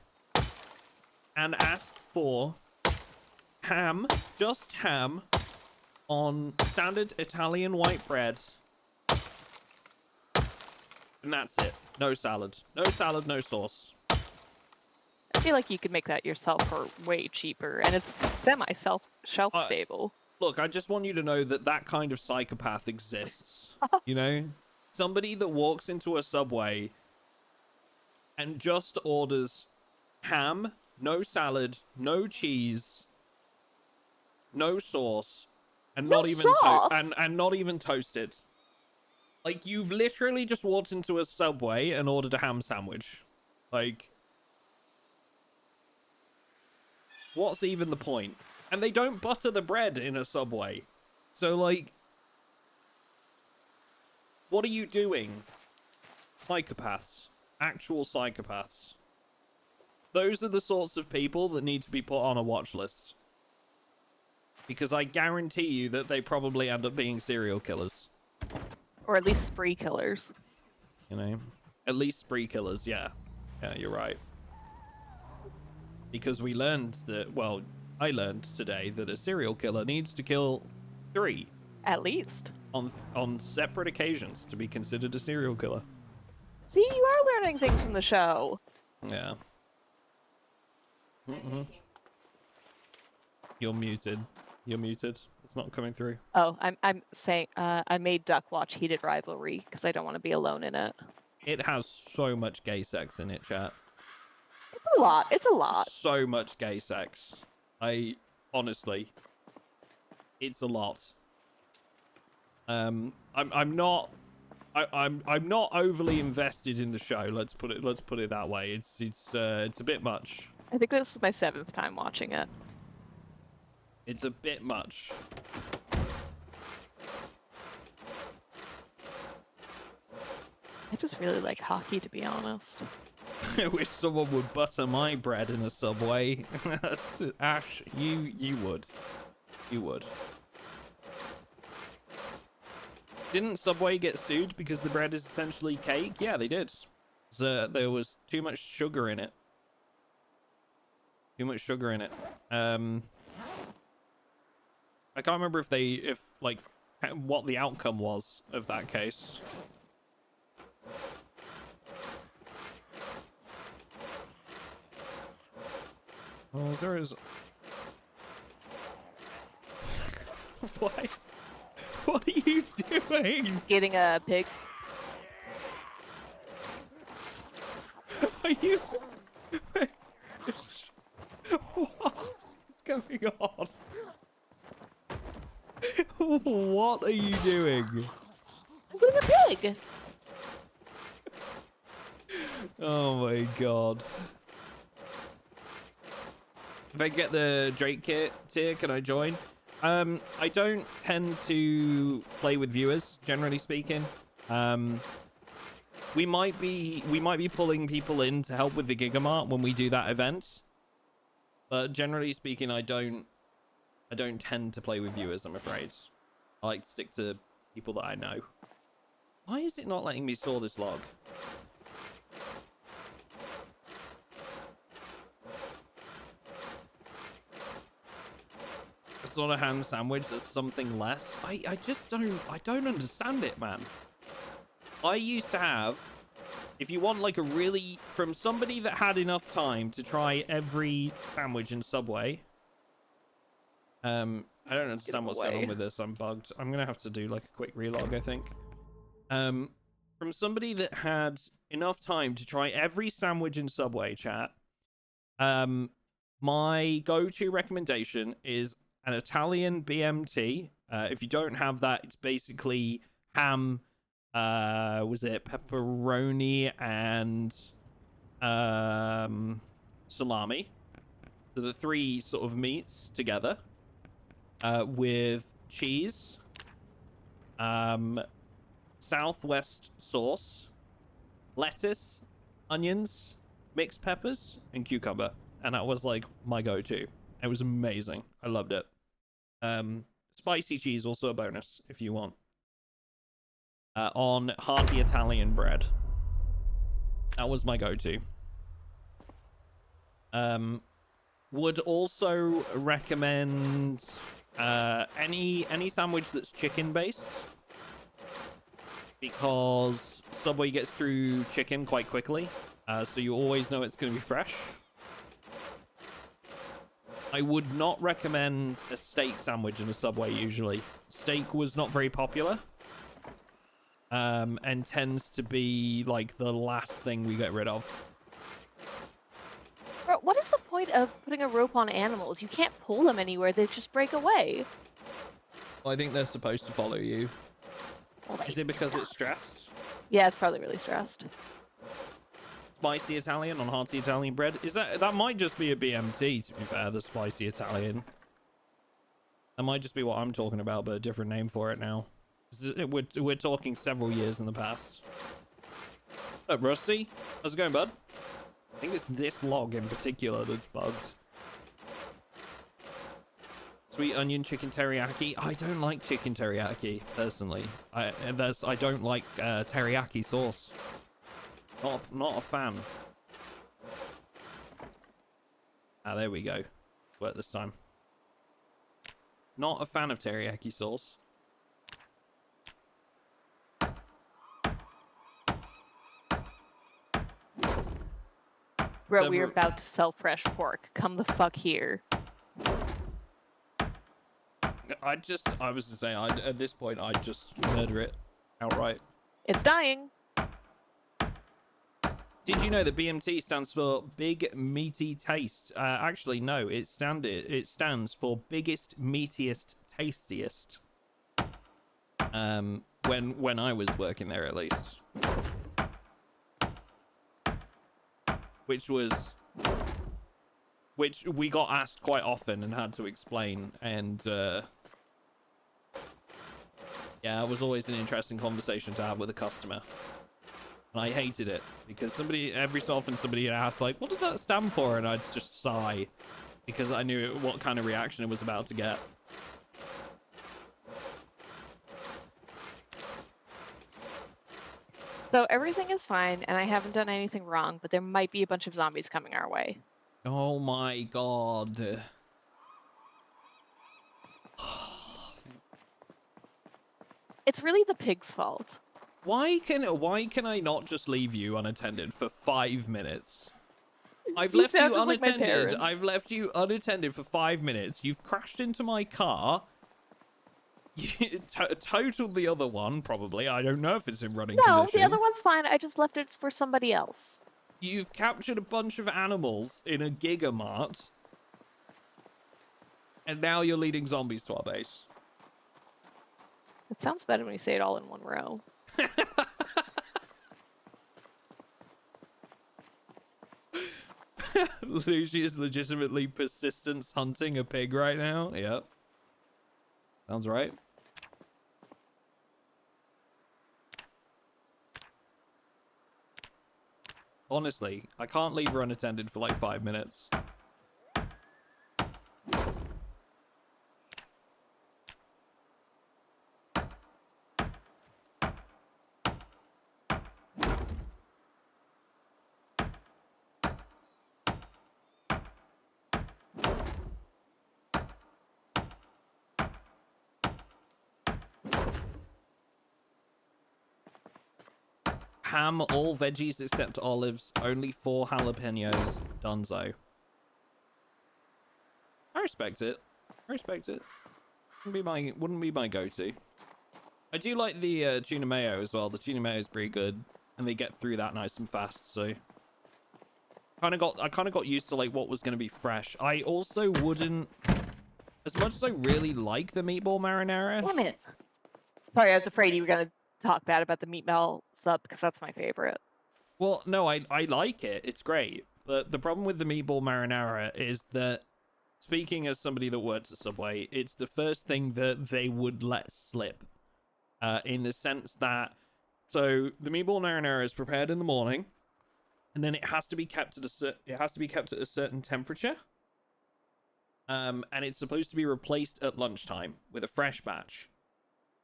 and ask for ham, just ham, on standard Italian white bread. And that's it. No salad. No salad, no sauce. I feel like you could make that yourself for way cheaper, and it's shelf stable. Look, I just want you to know that that kind of psychopath exists. You know? Somebody that walks into a Subway and just orders ham, no salad, no cheese, no sauce, and No not even sauce? and not even toasted. Like, you've literally just walked into a Subway and ordered a ham sandwich. Like, what's even the point? And they don't butter the bread in a Subway. So, like, what are you doing? Psychopaths. Actual psychopaths. Those are the sorts of people that need to be put on a watch list. Because I guarantee you that they probably end up being serial killers. Or at least spree killers. You know? At least spree killers, yeah. Yeah, you're right. Because we learned that, well, I learned today that a serial killer needs to kill 3. At least. On separate occasions to be considered a serial killer. See, you are learning things from the show. Yeah. You're muted. You're muted. It's not coming through. Oh, I'm saying I made Duck watch Heated Rivalry because I don't want to be alone in it. It has so much gay sex in it, chat. It's a lot. It's a lot. So much gay sex. Honestly, it's a lot. I'm not overly invested in the show. Let's put it that way. It's a bit much. I think this is my 7th time watching it. It's a bit much. I just really like hockey, to be honest. I wish someone would butter my bread in a Subway. Ash, you would. You would. Didn't Subway get sued because the bread is essentially cake? Yeah, they did. So there was too much sugar in it. Too much sugar in it. I can't remember if what the outcome was of that case. Oh, there is. Why? What are you doing? Getting a pig. Are you? What is going on? What are you doing? I'm getting a pig. Oh my god. If I get the Drake kit tier, can I join? I don't tend to play with viewers, generally speaking. We might be pulling people in to help with the Gigamart when we do that event. But generally speaking, I don't tend to play with viewers, I'm afraid. I like to stick to people that I know. Why is it not letting me saw this log? It's not a ham sandwich, that's something less. I just don't understand it, man. I used to have, if you want like a really, from somebody that had enough time to try every sandwich in Subway. I don't understand what's going on with this. I'm bugged. I'm gonna have to do like a quick relog, I think. From somebody that had enough time to try every sandwich in Subway, chat. My go-to recommendation is an Italian BMT. If you don't have that, it's basically ham, was it pepperoni and salami. So the three sort of meats together, with cheese, Southwest sauce, lettuce, onions, mixed peppers, and cucumber. And that was like my go-to. It was amazing. I loved it. Spicy cheese, also a bonus if you want. On hearty Italian bread. That was my go-to. Would also recommend any sandwich that's chicken based, because Subway gets through chicken quite quickly, so you always know it's going to be fresh. I would not recommend a steak sandwich in a Subway usually. Steak was not very popular. And tends to be like the last thing we get rid of. Bro, what is the point of putting a rope on animals? You can't pull them anywhere, they just break away. Well, I think they're supposed to follow you. Well, Is it because it's stressed? Yeah, it's probably really stressed. Spicy Italian on hearty Italian bread? Is that might just be a BMT, to be fair, the spicy Italian. That might just be what I'm talking about, but a different name for it now. We're talking several years in the past. Look, Rusty, how's it going, bud? I think it's this log in particular that's bugged. Sweet onion chicken teriyaki. I don't like chicken teriyaki personally. I don't like teriyaki sauce. Not a fan. Ah, there we go. Worked this time. Not a fan of teriyaki sauce. Bro, we're about to sell fresh pork. Come the fuck here. I was to say, at this point, I'd just murder it outright. It's dying. Did you know that BMT stands for Big Meaty Taste? Actually, no, it stands for Biggest, Meatiest, Tastiest. When I was working there, at least. Which we got asked quite often and had to explain, and yeah, it was always an interesting conversation to have with a customer. And I hated it because every so often somebody would ask, like, what does that stand for? And I'd just sigh because I knew what kind of reaction it was about to get. So everything is fine, and I haven't done anything wrong, but there might be a bunch of zombies coming our way. Oh my god. It's really the pig's fault. Why can I not just leave you unattended for 5 minutes? I've You left sound you just like my unattended. parents. I've left you unattended for 5 minutes. You've crashed into my car. You totaled the other one, probably. I don't know if it's in running condition. No, the other one's fine. I just left it for somebody else. You've captured a bunch of animals in a Gigamart. And now you're leading zombies to our base. It sounds better when you say it all in one row. Lucy is legitimately persistence hunting a pig right now. Yep. Sounds right. Honestly, I can't leave her unattended for like 5 minutes. Ham, all veggies except olives, only 4 jalapenos, dunzo. I respect it. I respect it. Wouldn't be my go-to. I do like the tuna mayo as well. The tuna mayo is pretty good, and they get through that nice and fast. So, I kind of got used to like what was going to be fresh. I also wouldn't, as much as I really like the meatball marinara. Damn it! Sorry, I was afraid you were gonna talk bad about the meatball sub because that's my favorite. Well, no, I like it. It's great. But the problem with the meatball marinara is that, speaking as somebody that works at Subway, it's the first thing that they would let slip. In the sense that, so the meatball marinara is prepared in the morning, and then it has to be kept at a certain temperature. And it's supposed to be replaced at lunchtime with a fresh batch.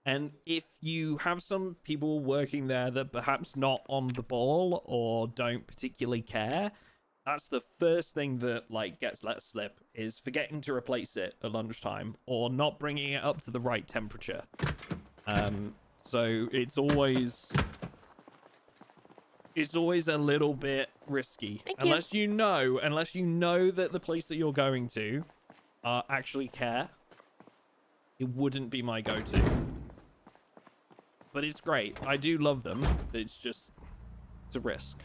And if you have some people working there that perhaps not on the ball or don't particularly care, that's the first thing that like gets let slip, is forgetting to replace it at lunchtime or not bringing it up to the right temperature. So it's always a little bit risky. Unless you know that the place that you're going to actually care. It wouldn't be my go-to. But it's great. I do love them. It's a risk.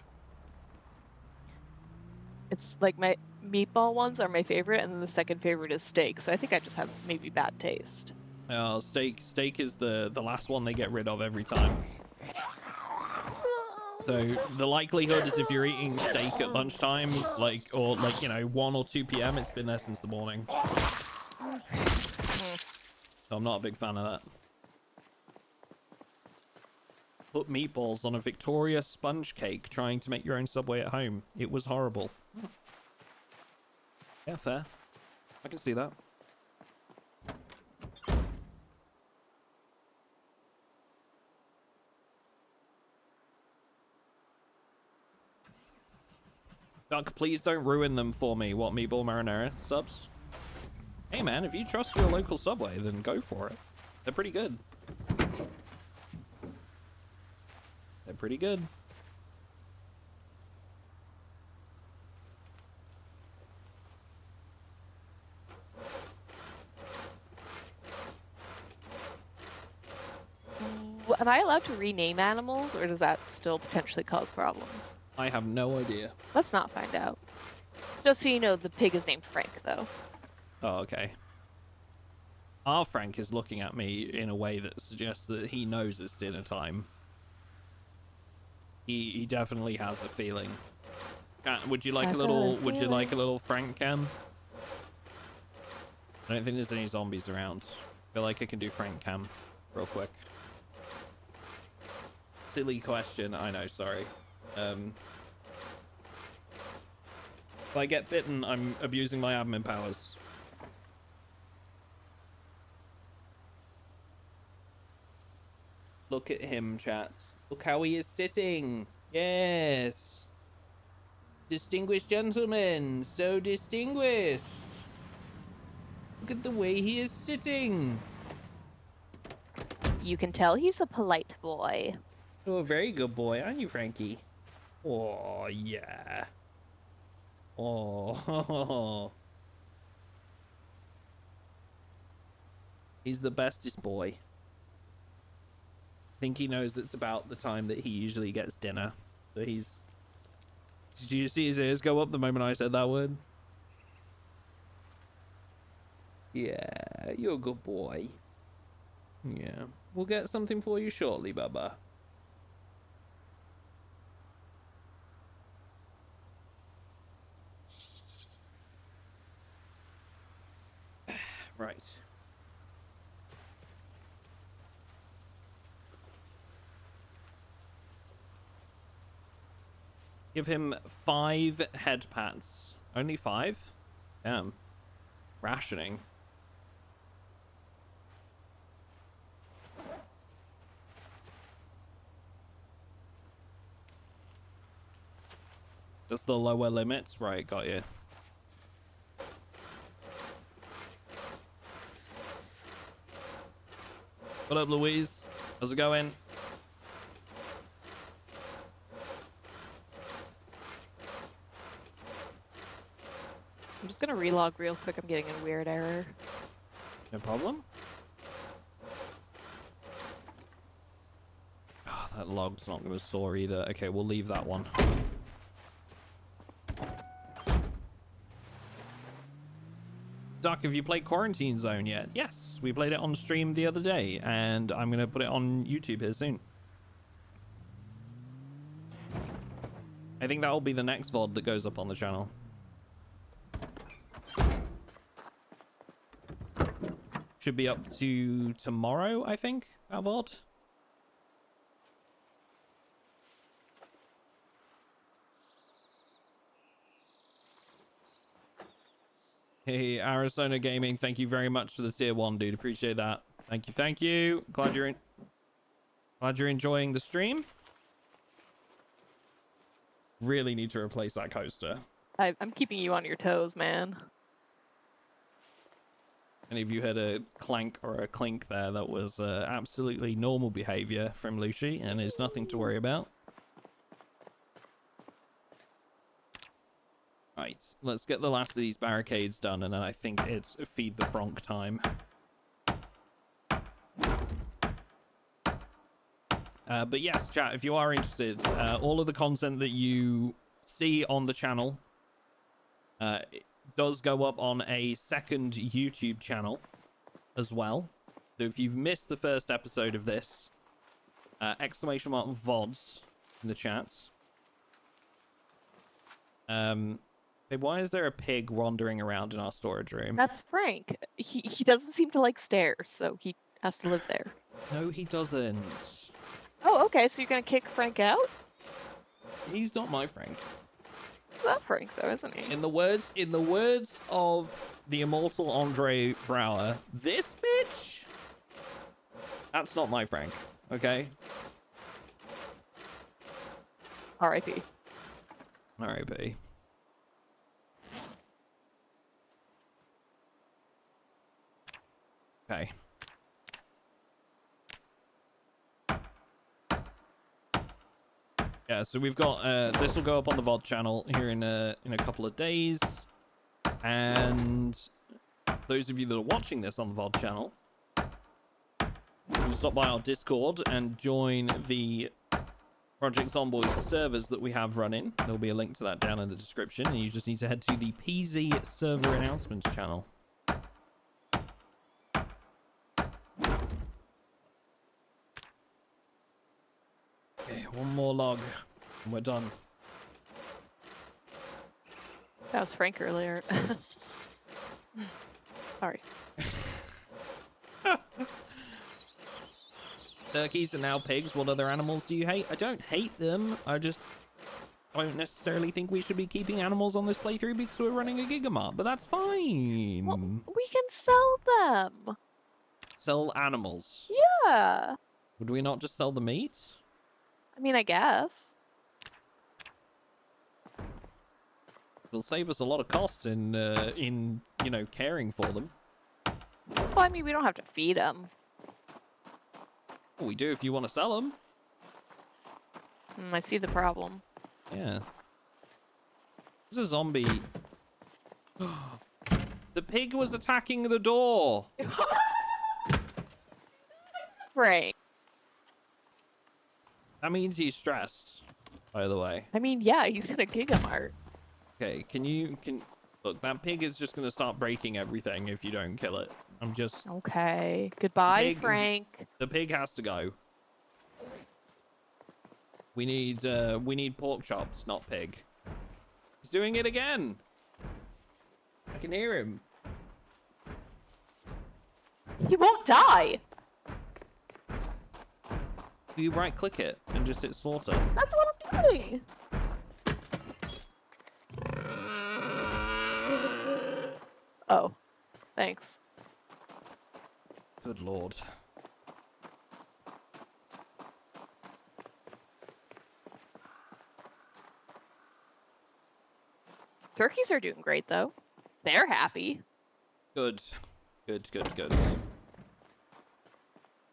It's like my meatball ones are my favorite, and then the second favorite is steak. So I think I just have maybe bad taste. Steak is the last one they get rid of every time. So the likelihood is if you're eating steak at lunchtime, or 1 or 2 p.m., it's been there since the morning. So I'm not a big fan of that. Put meatballs on a Victoria sponge cake trying to make your own Subway at home. It was horrible. Yeah, fair. I can see that. Duck, please don't ruin them for me. What, meatball marinara subs? Hey man, if you trust your local Subway, then go for it. They're pretty good. They're pretty good. am I allowed to rename animals, or does that still potentially cause problems? I have no idea. Let's not find out. Just so you know, the pig is named Frank, though. Oh, okay. Our Frank is looking at me in a way that suggests that he knows it's dinner time. He definitely has a feeling. Would you like a little Frank cam? I don't think there's any zombies around. I feel like I can do Frank cam real quick. Silly question, I know, sorry. If I get bitten, I'm abusing my admin powers. Look at him, chat. Look how he is sitting. Yes. Distinguished gentleman. So distinguished. Look at the way he is sitting. You can tell he's a polite boy. Oh, a very good boy, aren't you, Frankie? Oh, yeah. Oh. He's the bestest boy. I think he knows it's about the time that he usually gets dinner. So he's... Did you see his ears go up the moment I said that word? Yeah, you're a good boy. Yeah, we'll get something for you shortly, Bubba. Right. Give him 5 head pats. Only 5? Damn. Rationing. That's the lower limit. Right, got you. What up, Louise? How's it going? I'm just gonna relog real quick. I'm getting a weird error. No problem. Oh, that log's not going to soar either. Okay, we'll leave that one. Duck, have you played Quarantine Zone yet? Yes, we played it on stream the other day, and I'm going to put it on YouTube here soon. I think that will be the next VOD that goes up on the channel. Should be up to tomorrow, I think, that VOD. Hey, Arizona Gaming, thank you very much for the tier 1, dude. Appreciate that. Thank you, thank you. Glad you're enjoying the stream. Really need to replace that coaster. I'm keeping you on your toes, man. Any of you had a clank or a clink there, that was absolutely normal behavior from Lucy, and is nothing to worry about. Right, let's get the last of these barricades done, and then I think it's feed the Frank time. But yes, chat, if you are interested, all of the content that you see on the channel it does go up on a second YouTube channel as well. So if you've missed the first episode of this, exclamation mark VODs in the chat. Hey, why is there a pig wandering around in our storage room? That's Frank. He doesn't seem to like stairs, so he has to live there. No, he doesn't. Oh, okay, so you're gonna kick Frank out? He's not my Frank. It's not Frank though, isn't he? In the words of the immortal Andre Brower, this bitch, that's not my Frank, okay? R.I.P. R.I.P. Okay. Yeah, so we've got this will go up on the VOD channel here in a couple of days, and those of you that are watching this on the VOD channel, can stop by our Discord and join the Project Zomboid servers that we have running. There'll be a link to that down in the description, and you just need to head to the PZ server announcements channel. Okay, one more log, and we're done. That was Frank earlier. Sorry. Turkeys are now pigs. What other animals do you hate? I don't hate them. I just don't necessarily think we should be keeping animals on this playthrough because we're running a Gigamart, but that's fine. Well, we can sell them. Sell animals. Yeah. Would we not just sell the meat? I mean, I guess. It'll save us a lot of costs in you know, caring for them. Well, I mean, we don't have to feed them. Well, we do if you want to sell them. I see the problem. Yeah. There's a zombie. The pig was attacking the door. Frank. That means he's stressed, by the way. I mean, yeah, he's in a Gigamart. Okay, look, that pig is just gonna start breaking everything if you don't kill it. I'm just... Okay. Goodbye, Frank. The pig has to go. We need pork chops, not pig. He's doing it again. I can hear him. He won't die. You right click it and just hit slaughter. That's what I'm doing. Oh, thanks. Good lord. Turkeys are doing great, though. They're happy. Good. Good.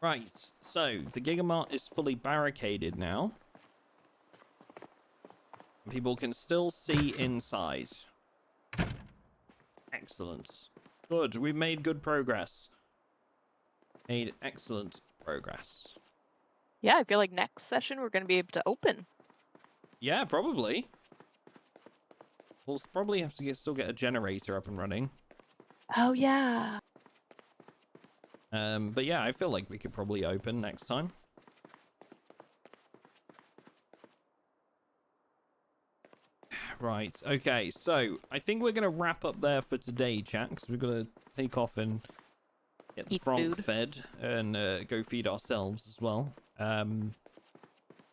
Right, so the Gigamart is fully barricaded now. People can still see inside. Excellent. Good, we've made good progress. Made excellent progress. Yeah, I feel like next session we're going to be able to open. Yeah, probably. We'll probably have to still get a generator up and running. Oh, yeah. But yeah, I feel like we could probably open next time. Right, okay, so I think we're going to wrap up there for today, chat, because we're going to take off and get the frog fed and go feed ourselves as well.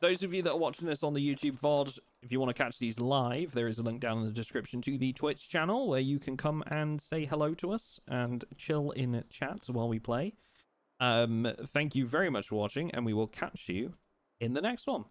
Those of you that are watching this on the YouTube VOD, if you want to catch these live, there is a link down in the description to the Twitch channel where you can come and say hello to us and chill in chat while we play. Thank you very much for watching, and we will catch you in the next one.